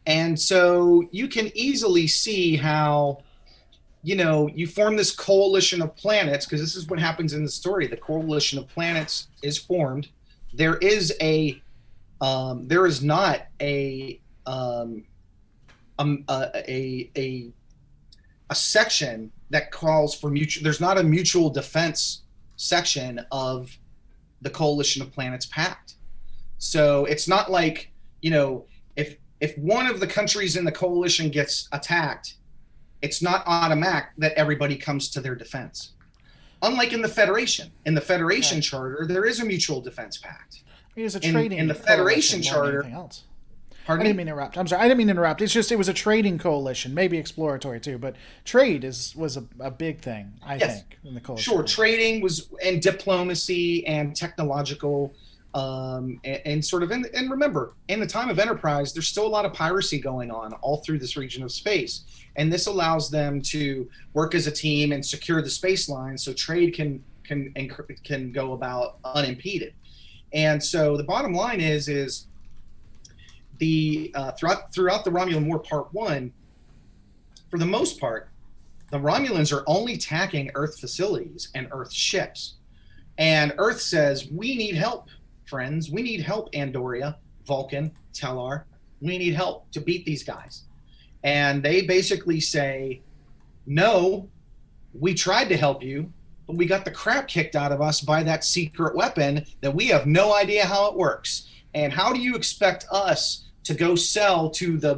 And so you can easily see how, you form this coalition of planets, because this is what happens in the story. The coalition of planets is formed. There is not a section that calls for mutual. There's not a mutual defense section of the Coalition of Planets Pact. So it's not like if one of the countries in the coalition gets attacked, it's not automatic that everybody comes to their defense. Unlike in the Federation. In the Federation Charter, there is a mutual defense pact. It was a trading in the Federation Charter. Anything else. Pardon I didn't mean to interrupt. I'm sorry. I didn't mean to interrupt. It's just it was a trading coalition, maybe exploratory too, but trade was a big thing, I think, in the coalition. Sure, trading was, and diplomacy and technological, and sort of, and remember, in the time of Enterprise, there's still a lot of piracy going on all through this region of space, and this allows them to work as a team and secure the space line so trade can go about unimpeded. And so the bottom line is the throughout the Romulan War Part 1, for the most part, the Romulans are only attacking Earth facilities and Earth ships. And Earth says, we need help, friends. We need help, Andoria, Vulcan, Tellar. We need help to beat these guys. And they basically say, no, we tried to help you, but we got the crap kicked out of us by that secret weapon that we have no idea how it works. And how do you expect us to go sell to the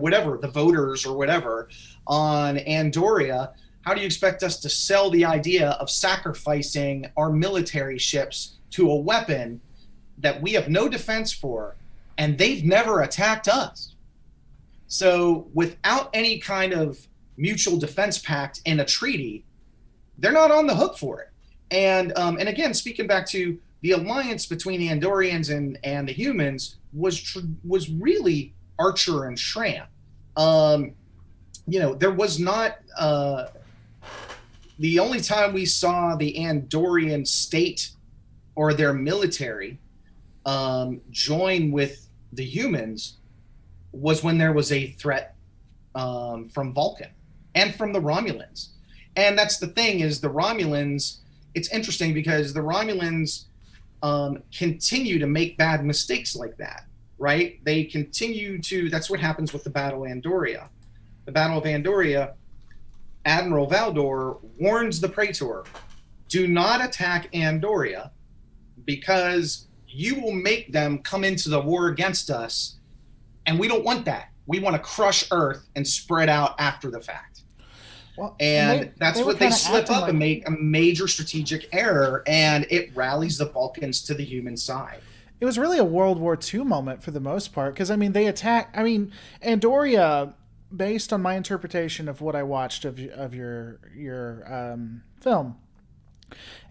voters or whatever on Andoria? How do you expect us to sell the idea of sacrificing our military ships to a weapon that we have no defense for, and they've never attacked us? So without any kind of mutual defense pact in a treaty, they're not on the hook for it. And again, speaking back to the alliance between the Andorians and the humans was really Archer and Shran. There was not the only time we saw the Andorian state or their military join with the humans was when there was a threat from Vulcan and from the Romulans. And that's the thing, is the Romulans, it's interesting because the Romulans continue to make bad mistakes like that, right? They continue to, that's what happens with the Battle of Andoria. The Battle of Andoria, Admiral Valdor warns the Praetor, do not attack Andoria because you will make them come into the war against us, and we don't want that. We want to crush Earth and spread out after the fact. Well, and that's what they slip up and make a major strategic error, and it rallies the Vulcans to the human side. It was really a World War II moment for the most part, because they attack. Andoria, based on my interpretation of what I watched of your film,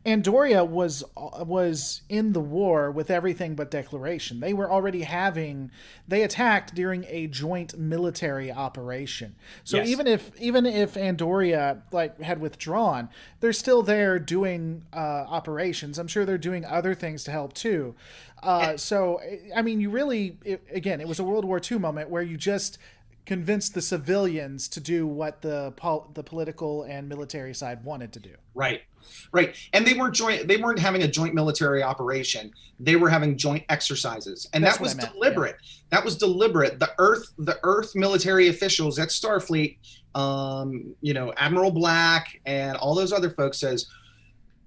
Andoria was in the war with everything but declaration. They were already they attacked during a joint military operation. So yes. even if Andoria had withdrawn, they're still there doing operations. I'm sure they're doing other things to help too. You really, it was a World War II moment where you just convinced the civilians to do what the political and military side wanted to do. Right. And they weren't having a joint military operation. They were having joint exercises. And that was deliberate. Yeah. That was deliberate. The Earth military officials at Starfleet, Admiral Black and all those other folks says,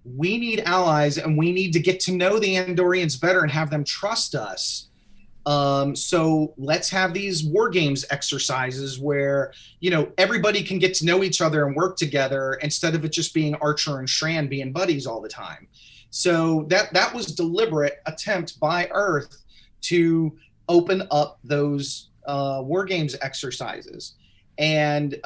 we need allies and we need to get to know the Andorians better and have them trust us. So let's have these war games exercises where, everybody can get to know each other and work together instead of it just being Archer and Shran being buddies all the time. So that was deliberate attempt by Earth to open up those war games exercises. And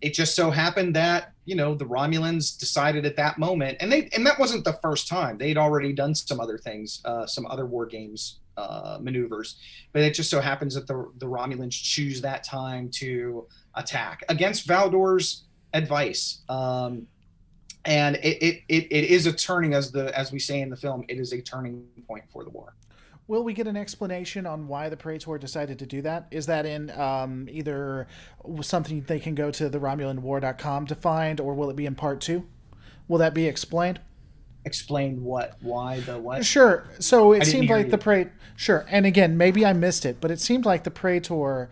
it just so happened that, the Romulans decided at that moment, and that wasn't the first time. They'd already done some other things, some other war games maneuvers, but it just so happens that the Romulans choose that time to attack against Valdor's advice. And it is a turning, as we say in the film, it is a turning point for the war. Will we get an explanation on why the Praetor decided to do that? Is that in either something they can go to the RomulanWar.com to find, or will it be in part 2? Will that be explained? Explained what? Why? The what? Sure. So it seemed like the Praetor... Sure. And again, maybe I missed it, but it seemed like the Praetor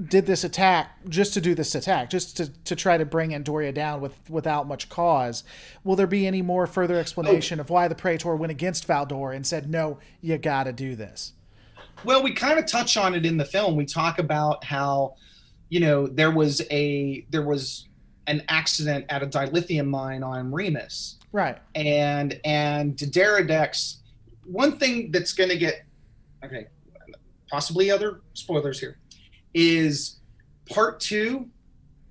did this attack just to do this attack, just to try to bring Andoria down without much cause. Will there be any more further explanation of why the Praetor went against Valdor and said, no, you got to do this? Well, we kind of touch on it in the film. We talk about how, there was an accident at a dilithium mine on Remus. Right. And Deradex, one thing that's going to get, okay, possibly other spoilers here, is part 2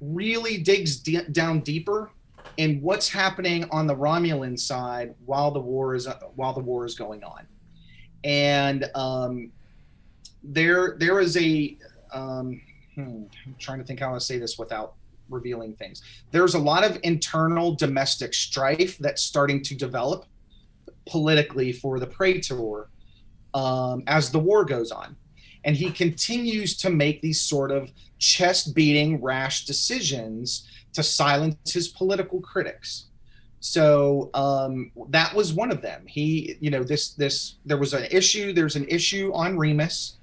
really digs down deeper in what's happening on the Romulan side while the war is going on. And there is a I'm trying to think how to say this without revealing things. There's a lot of internal domestic strife that's starting to develop politically for the Praetor as the war goes on. And he continues to make these sort of chest-beating, rash decisions to silence his political critics. So that was one of them. He, you know, there was an issue. There's an issue on Remus.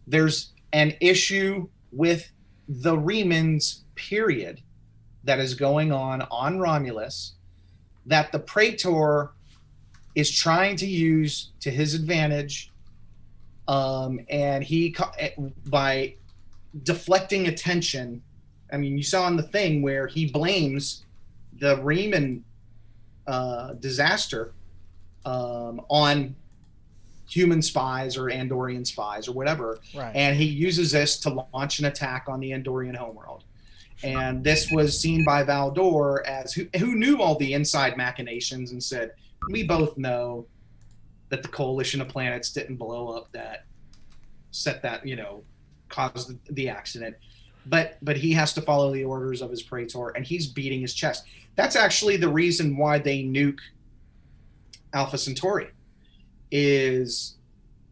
There's an issue with the Remans, period, that is going on Romulus, that the Praetor is trying to use to his advantage. And he, by deflecting attention, I mean, you saw in the thing where he blames the Reman disaster on human spies or Andorian spies or whatever. Right. And he uses this to launch an attack on the Andorian homeworld. And this was seen by Valdor as who knew all the inside machinations and said, we both know that the coalition of planets didn't blow up that, set that, you know, caused the accident. But he has to follow the orders of his Praetor, and he's beating his chest. That's actually the reason why they nuke Alpha Centauri. Is,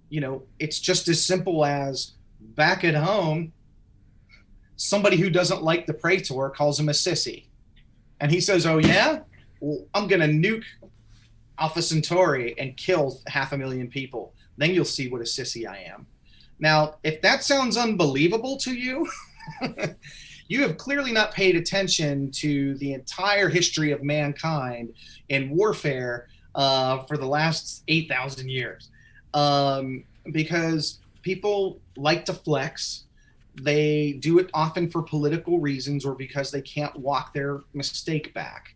you know, it's just as simple as back at home, somebody who doesn't like the Praetor calls him a sissy. And he says, oh yeah? Well, I'm going to nuke Alpha Centauri and kill 500,000 people. Then you'll see what a sissy I am. Now, if that sounds unbelievable to you, you have clearly not paid attention to the entire history of mankind in warfare for the last 8,000 years. Because people like to flex. They do it often for political reasons or because they can't walk their mistake back.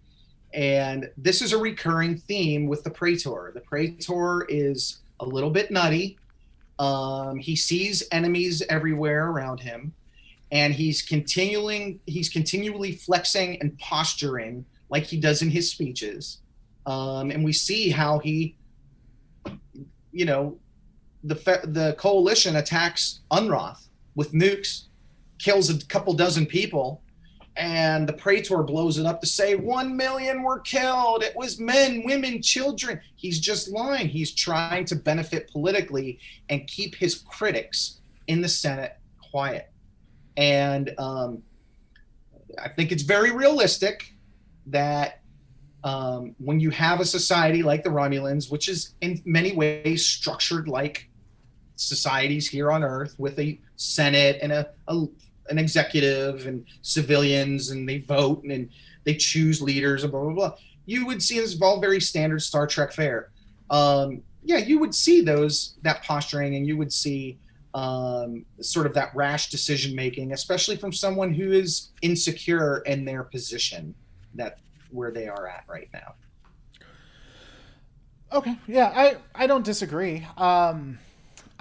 And this is a recurring theme with the Praetor. The Praetor is a little bit nutty. He sees enemies everywhere around him, and he's continually flexing and posturing like he does in his speeches. And we see how he, you know, the coalition attacks Unroth with nukes, kills a couple dozen people, and the Praetor blows it up to say 1 million were killed. It was men, women, children. He's just lying. He's trying to benefit politically and keep his critics in the Senate quiet. And I think it's very realistic that when you have a society like the Romulans, which is in many ways structured like societies here on Earth, with a Senate and an executive and civilians, and they vote and they choose leaders and blah, blah, blah. You would see this all very standard Star Trek fare. Yeah, you would see that posturing, and you would see sort of that rash decision-making, especially from someone who is insecure in their position where they are at right now. Okay. Yeah, I don't disagree.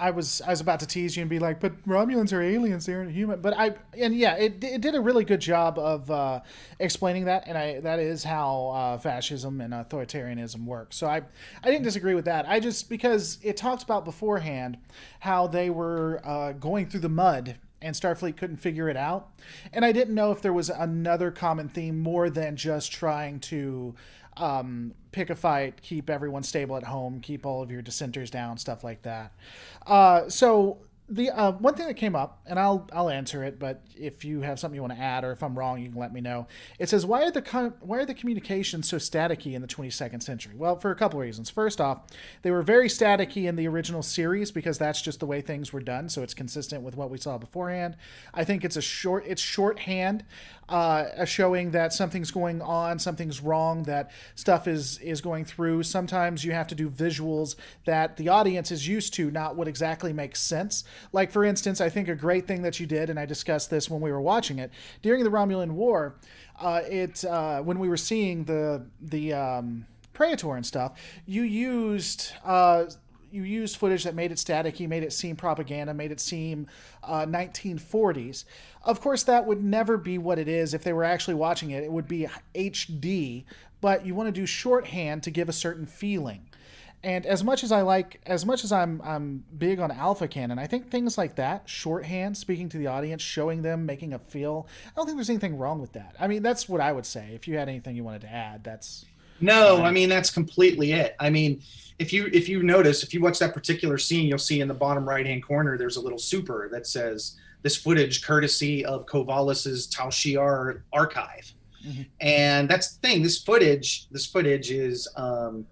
I was about to tease you and be like, but Romulans are aliens, they aren't human. But it did a really good job of explaining that, and that is how fascism and authoritarianism work. So I didn't disagree with that. I just, because it talked about beforehand how they were going through the mud and Starfleet couldn't figure it out. And I didn't know if there was another common theme more than just trying to pick a fight, keep everyone stable at home, keep all of your dissenters down, stuff like that. So the one thing that came up, and I'll answer it, but if you have something you want to add, or if I'm wrong, you can let me know. It says, why are the communications so staticky in the 22nd century? Well, for a couple of reasons. First off, they were very staticky in the original series because that's just the way things were done, so it's consistent with what we saw beforehand. I think it's shorthand, showing that something's going on, something's wrong, that stuff is going through. Sometimes you have to do visuals that the audience is used to, not what exactly makes sense. Like, for instance, I think a great thing that you did, and I discussed this when we were watching it during the Romulan War. When we were seeing the Praetor and stuff, you used footage that made it staticky, made it seem propaganda, made it seem 1940s. Of course, that would never be what it is if they were actually watching it. It would be HD, but you want to do shorthand to give a certain feeling. And as much as I'm big on alpha canon, I think things like that, shorthand, speaking to the audience, showing them, making a feel, I don't think there's anything wrong with that. I mean, that's what I would say. If you had anything you wanted to add, that's No, I mean, that's completely it. I mean, if you notice, if you watch that particular scene, you'll see in the bottom right-hand corner, there's a little super that says, this footage courtesy of Kovalis's Tal Shiar archive. Mm-hmm. And that's the thing, this footage is, well,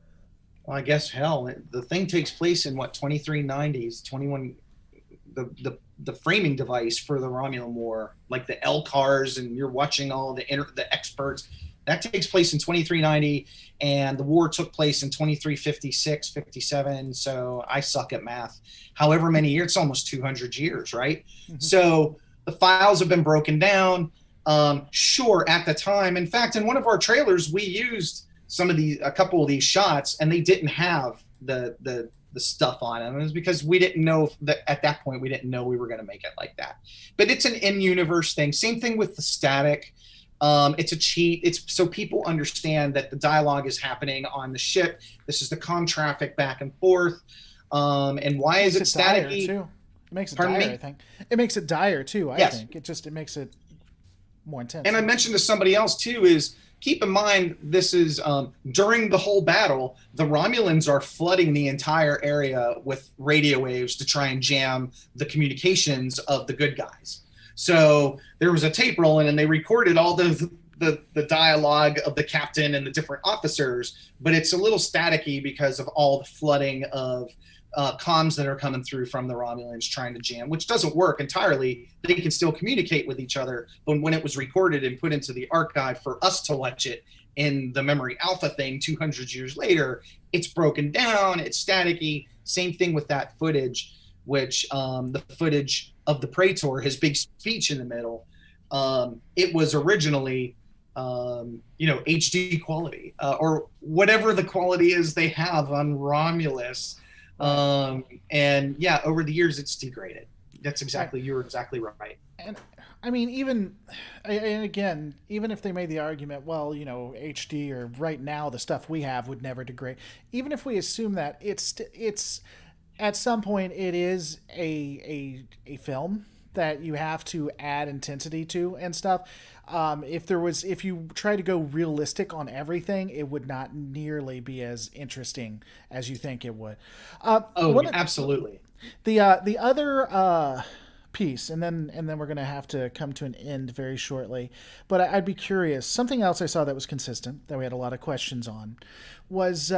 I guess, hell, the thing takes place in what, 2390s, 21, the framing device for the Romulan War, like the L cars, and you're watching all the experts. That takes place in 2390, and the war took place in 2356, 57. So I suck at math. However many years, it's almost 200 years, right? Mm-hmm. So the files have been broken down. Sure, at the time. In fact, in one of our trailers, we used a couple of these shots, and they didn't have the stuff on them. It was because we didn't know that at that point, we didn't know we were going to make it like that. But it's an in-universe thing. Same thing with the static. It's a cheat. It's so people understand that the dialogue is happening on the ship. This is the comm traffic back and forth. And why is it staticky? It makes it dire, I think. It makes it dire too, I think. It makes it more intense. And I mentioned to somebody else too is keep in mind this is during the whole battle, the Romulans are flooding the entire area with radio waves to try and jam the communications of the good guys. So there was a tape rolling, and they recorded all the dialogue of the captain and the different officers, but it's a little staticky because of all the flooding of comms that are coming through from the Romulans trying to jam, which doesn't work entirely. They can still communicate with each other, but when it was recorded and put into the archive for us to watch it in the Memory Alpha thing 200 years later, it's broken down, it's staticky. Same thing with that footage, which the footage of the Praetor, his big speech in the middle, it was originally, HD quality or whatever the quality is they have on Romulus. And yeah, over the years it's degraded. You're exactly right. And I mean, even if they made the argument, well, HD or right now the stuff we have would never degrade. Even if we assume that it's at some point it is a film that you have to add intensity to and stuff. If you try to go realistic on everything, it would not nearly be as interesting as you think it would. Absolutely. The other piece, and then we're going to have to come to an end very shortly. But I'd be curious. Something else I saw that was consistent that we had a lot of questions on was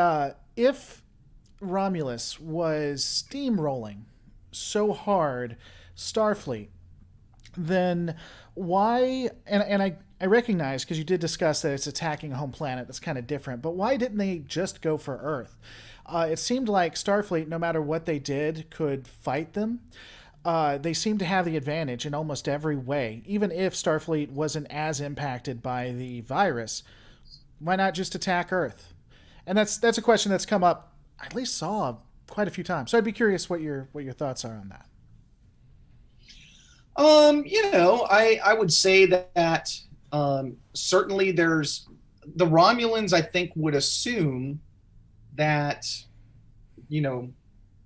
if Romulus was steamrolling so hard Starfleet, then why, and I recognize, because you did discuss that it's attacking a home planet, that's kind of different, but why didn't they just go for Earth? It seemed like Starfleet, no matter what they did, could fight them. They seemed to have the advantage in almost every way. Even if Starfleet wasn't as impacted by the virus, why not just attack Earth? And that's a question that's come up, I at least saw quite a few times. So I'd be curious what your thoughts are on that. I would say that certainly there's the Romulans, I think, would assume that,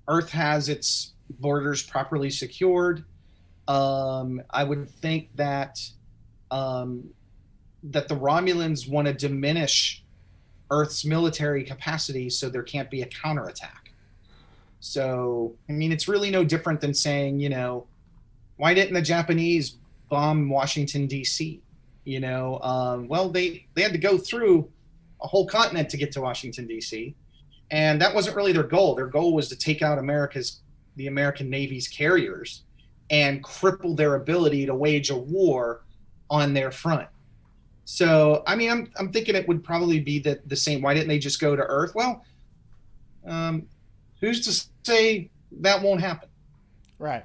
Earth has its borders properly secured. I would think that that the Romulans want to diminish Earth's military capacity so there can't be a counterattack. So, I mean, it's really no different than saying, why didn't the Japanese bomb Washington, D.C.? Well, they had to go through a whole continent to get to Washington, D.C., and that wasn't really their goal. Their goal was to take out the American Navy's carriers and cripple their ability to wage a war on their front. So, I mean, I'm thinking it would probably be the same. Why didn't they just go to Earth? Well, who's to say that won't happen? Right.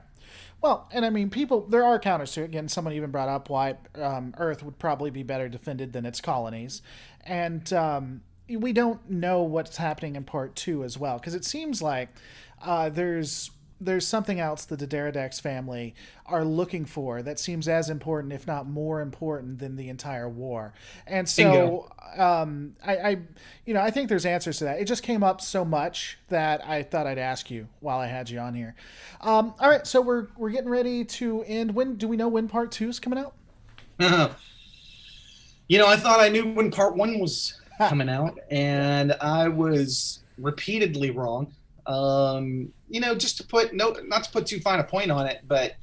Well, and I mean, people, there are counters to it. Again, someone even brought up why Earth would probably be better defended than its colonies. And we don't know what's happening in part two as well, because it seems like there's something else the Dederadex family are looking for that seems as important, if not more important, than the entire war. And Bingo. so, I think there's answers to that. It just came up so much that I thought I'd ask you while I had you on here. All right, so we're getting ready to end. When do we know when part two is coming out? I thought I knew when part one was coming out, and I was repeatedly wrong. Just to put not to put too fine a point on it, but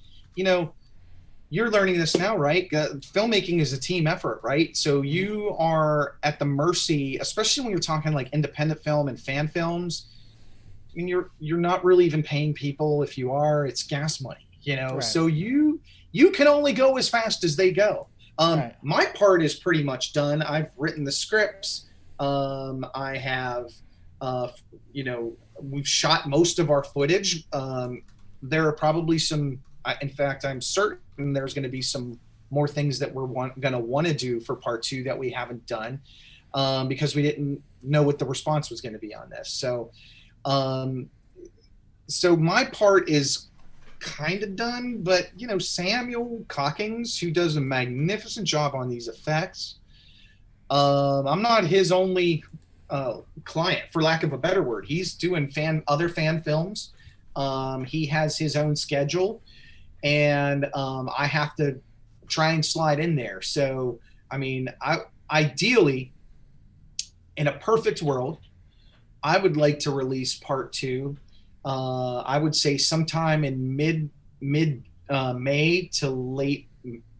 you're learning this now, right? Filmmaking is a team effort, right? So you are at the mercy, especially when you're talking like independent film and fan films. I mean, you're not really even paying people. If you are, it's gas money, Right. So you can only go as fast as they go. Right. My part is pretty much done. I've written the scripts. I have, we've shot most of our footage. There are probably some, in fact, I'm certain there's going to be some more things that we're going to want to do for part two that we haven't done, because we didn't know what the response was going to be on this. So my part is kind of done, but Samuel Cockings, who does a magnificent job on these effects, I'm not his only client, for lack of a better word. He's doing other fan films. He has his own schedule, and I have to try and slide in there. So I mean, ideally, in a perfect world, I would like to release part two. I would say sometime in mid May to late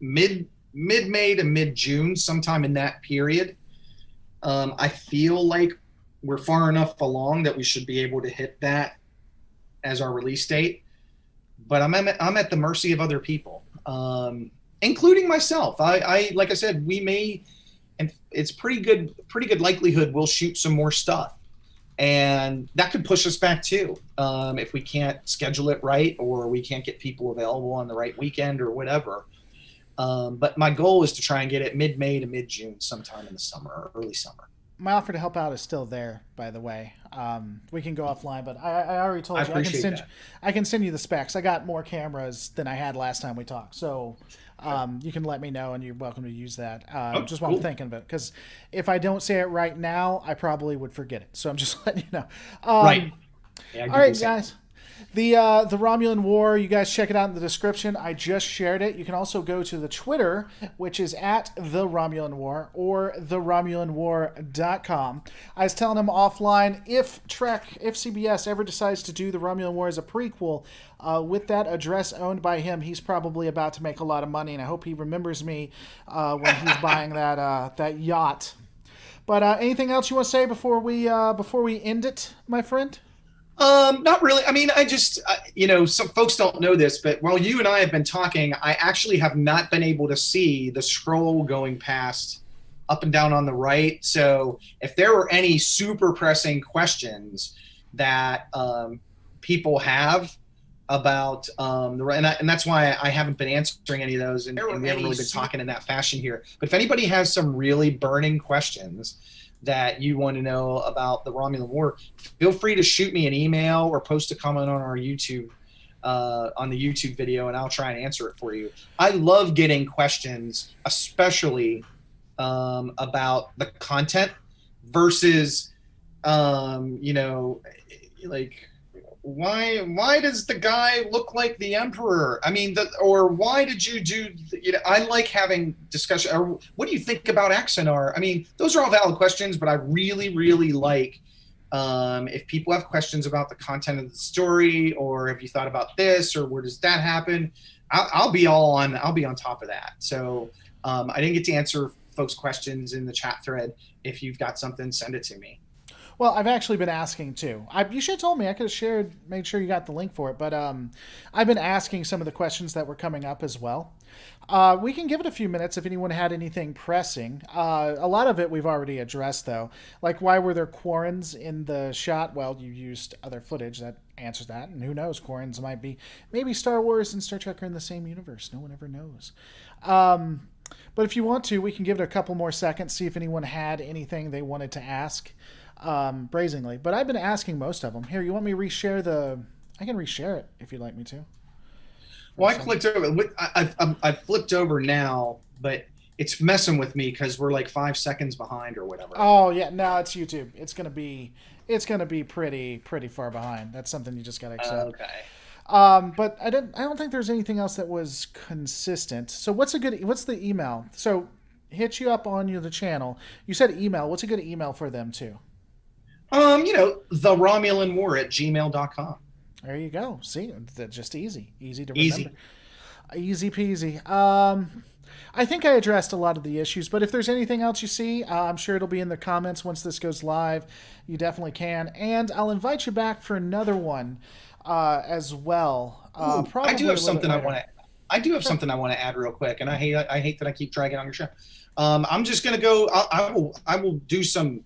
mid May to mid June, sometime in that period. I feel like we're far enough along that we should be able to hit that as our release date. But I'm at the mercy of other people, including myself. I like I said, we may, and it's pretty good likelihood we'll shoot some more stuff. And that could push us back too, if we can't schedule it right, or we can't get people available on the right weekend or whatever. But my goal is to try and get it mid-May to mid-June, sometime in the summer or early summer. My offer to help out is still there, by the way. We can go offline, but I already told you I can send you the specs. I got more cameras than I had last time we talked, so you can let me know, and you're welcome to use that. Just while I'm thinking of it, because if I don't say it right now, I probably would forget it. So I'm just letting you know. Right. Yeah, all right, guys. The Romulan War, you guys check it out in the description. I just shared it. You can also go to the Twitter, which is at The Romulan War, or theromulanwar.com. I was telling him offline, if CBS ever decides to do The Romulan War as a prequel, with that address owned by him, he's probably about to make a lot of money, and I hope he remembers me when he's buying that yacht. But anything else you want to say before we end it, my friend? Not really. I mean, some folks don't know this, but while you and I have been talking, I actually have not been able to see the scroll going past up and down on the right. So if there were any super pressing questions that people have about and that's why I haven't been answering any of those, and we haven't really been talking in that fashion here. But if anybody has some really burning questions that you want to know about the Romulan War, feel free to shoot me an email or post a comment on our YouTube, on the YouTube video, and I'll try and answer it for you. I love getting questions, especially about the content versus, like, why does the guy look like the Emperor? I mean, or why did you do? I like having discussion. Or what do you think about Axanar? I mean, those are all valid questions, but I really, really like if people have questions about the content of the story, or have you thought about this, or where does that happen? I'll be on top of that. So I didn't get to answer folks' questions in the chat thread. If you've got something, send it to me. Well, I've actually been asking too. You should have told me. I could have made sure you got the link for it. But I've been asking some of the questions that were coming up as well. We can give it a few minutes if anyone had anything pressing. A lot of it we've already addressed, though. Like, why were there quarrens in the shot? Well, you used other footage. That answers that. And who knows? Quarrens might be, maybe Star Wars and Star Trek are in the same universe. No one ever knows. But if you want to, we can give it a couple more seconds, see if anyone had anything they wanted to ask brazenly. But I've been asking most of them. Here, you want me to reshare the... I can reshare it if you'd like me to. Well, I clicked over. I've flipped over now, but it's messing with me because we're like 5 seconds behind or whatever. Oh yeah, no, it's YouTube. It's gonna be pretty far behind. That's something you just gotta accept. Okay. But I don't think there's anything else that was consistent. So what's the email? So hit you up on the channel. You said email. What's a good email for them too? The Romulan War at gmail.com. There you go. See, that's just easy to remember. Easy peasy. I think I addressed a lot of the issues, but if there's anything else you see, I'm sure it'll be in the comments once this goes live. You definitely can, and I'll invite you back for another one as well. I do have something I want to. I do have something I want to add real quick, and I hate that I keep dragging on your show. I'm just gonna go. I will do some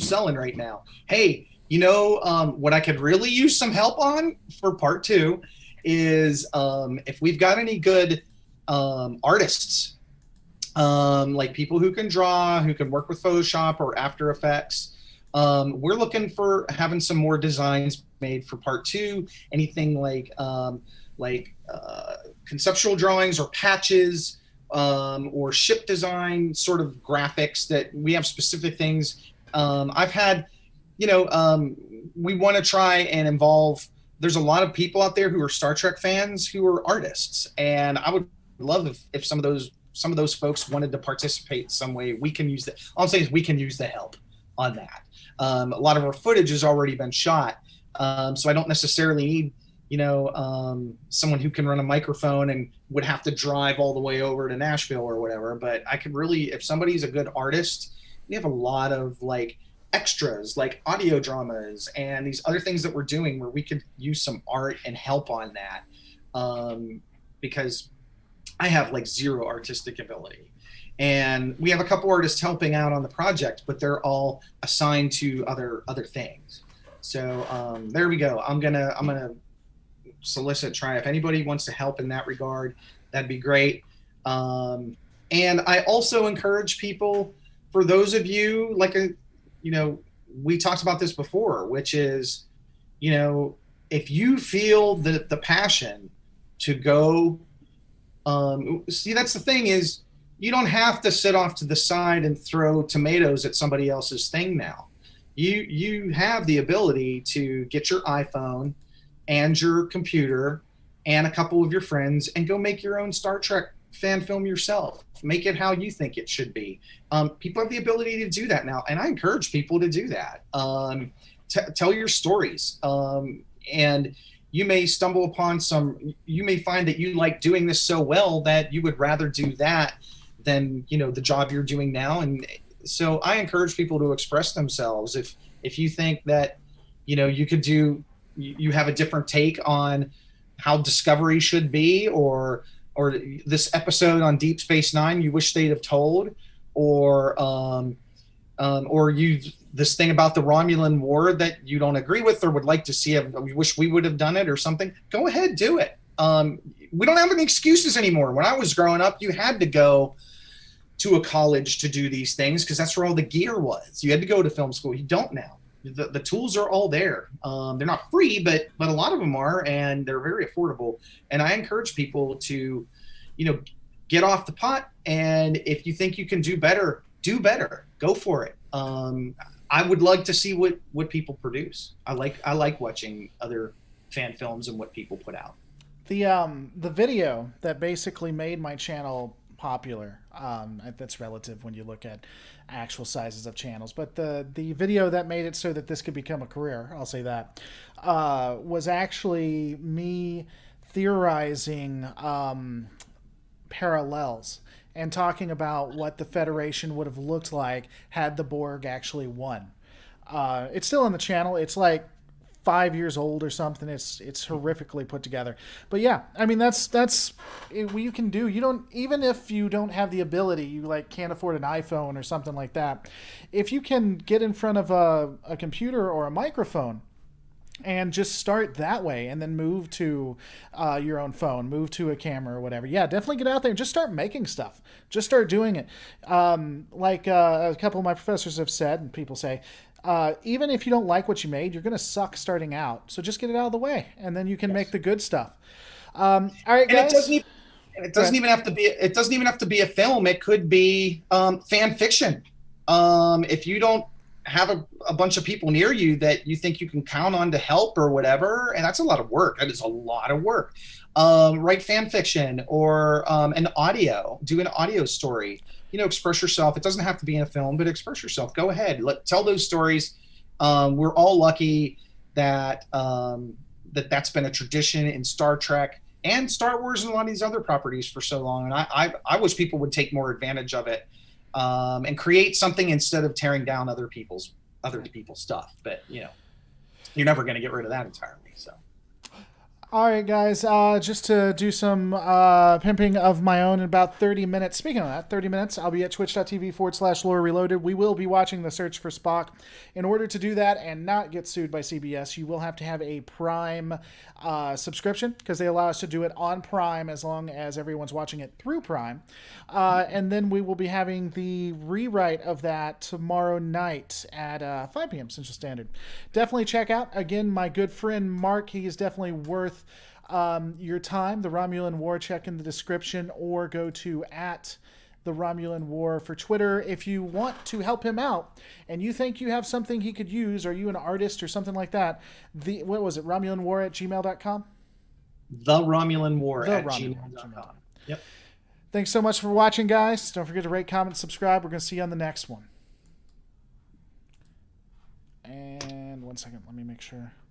selling right now. Hey. What I could really use some help on for part 2 is if we've got any good artists, like people who can draw, who can work with Photoshop or After Effects. We're looking for having some more designs made for part 2. Anything like conceptual drawings or patches or ship design sort of graphics that we have specific things. I've had. We want to try and involve. There's a lot of people out there who are Star Trek fans who are artists, and I would love if some of those folks wanted to participate some way. We can use that. All I'm saying is we can use the help on that. A lot of our footage has already been shot, so I don't necessarily need someone who can run a microphone and would have to drive all the way over to Nashville or whatever. But I could really, if somebody's a good artist, we have a lot of extras like audio dramas and these other things that we're doing where we could use some art and help on that, because I have zero artistic ability, and we have a couple artists helping out on the project, but they're all assigned to other things. So there we go. I'm gonna try if anybody wants to help in that regard. That'd be great. And I also encourage people, for those of you we talked about this before, which is, if you feel the passion to go, that's the thing is, you don't have to sit off to the side and throw tomatoes at somebody else's thing now. You have the ability to get your iPhone and your computer and a couple of your friends and go make your own Star Trek fan film yourself. Make it how you think it should be. People have the ability to do that now, and I encourage people to do that. Tell your stories, and you may stumble upon you may find that you like doing this so well that you would rather do that than the job you're doing now. And so I encourage people to express themselves. If you think that you could you have a different take on how Discovery should be, or this episode on Deep Space Nine you wish they'd have told, or this thing about the Romulan War that you don't agree with or would like to see, you wish we would have done it or something, go ahead, do it. We don't have any excuses anymore. When I was growing up, you had to go to a college to do these things because that's where all the gear was. You had to go to film school. You don't now. The tools are all there. They're not free, but a lot of them are, and they're very affordable. And I encourage people to, get off the pot. And if you think you can do better, go for it. I would like to see what people produce. I like watching other fan films and what people put out. The video that basically made my channel popular, that's relative when you look at actual sizes of channels, but the video that made it so that this could become a career, I'll say that, was actually me theorizing parallels and talking about what the Federation would have looked like had the Borg actually won. It's still on the channel. It's 5 years old or something. It's horrifically put together. But yeah, I mean that's what you can do. You don't, even if you don't have the ability, you can't afford an iPhone or something like that. If you can get in front of a computer or a microphone and just start that way, and then move to your own phone, move to a camera or whatever. Yeah, definitely get out there and just start making stuff. Just start doing it. Like a couple of my professors have said, and people say, even if you don't like what you made, you're going to suck starting out. So just get it out of the way, and then you can make the good stuff. All right, guys. It doesn't even have to be. It doesn't even have to be a film. It could be fan fiction. If you don't have a bunch of people near you that you think you can count on to help or whatever, and that's a lot of work. That is a lot of work. Write fan fiction or an audio. Do an audio story. Express yourself. It doesn't have to be in a film, but express yourself. Go ahead. Tell those stories. We're all lucky that that's been a tradition in Star Trek and Star Wars and a lot of these other properties for so long. And I wish people would take more advantage of it. And create something instead of tearing down other people's stuff. But you're never going to get rid of that entirely. So, all right, guys. Just to do some pimping of my own in about 30 minutes. Speaking of that, 30 minutes, I'll be at twitch.tv/Lore Reloaded. We will be watching The Search for Spock. In order to do that and not get sued by CBS, you will have to have a Prime subscription, because they allow us to do it on Prime as long as everyone's watching it through Prime. And then we will be having the rewrite of that tomorrow night at 5 p.m. Central Standard. Definitely check out, again, my good friend Mark. He is definitely worth your time. The Romulan War, check in the description, or go to @the Romulan War for Twitter if you want to help him out and you think you have something he could use, or you an artist or something like that. What was it? RomulanWar@gmail.com? The Romulan War at gmail.com. Yep. Thanks so much for watching, guys. Don't forget to rate, comment, subscribe. We're going to see you on the next one. And 1 second, let me make sure.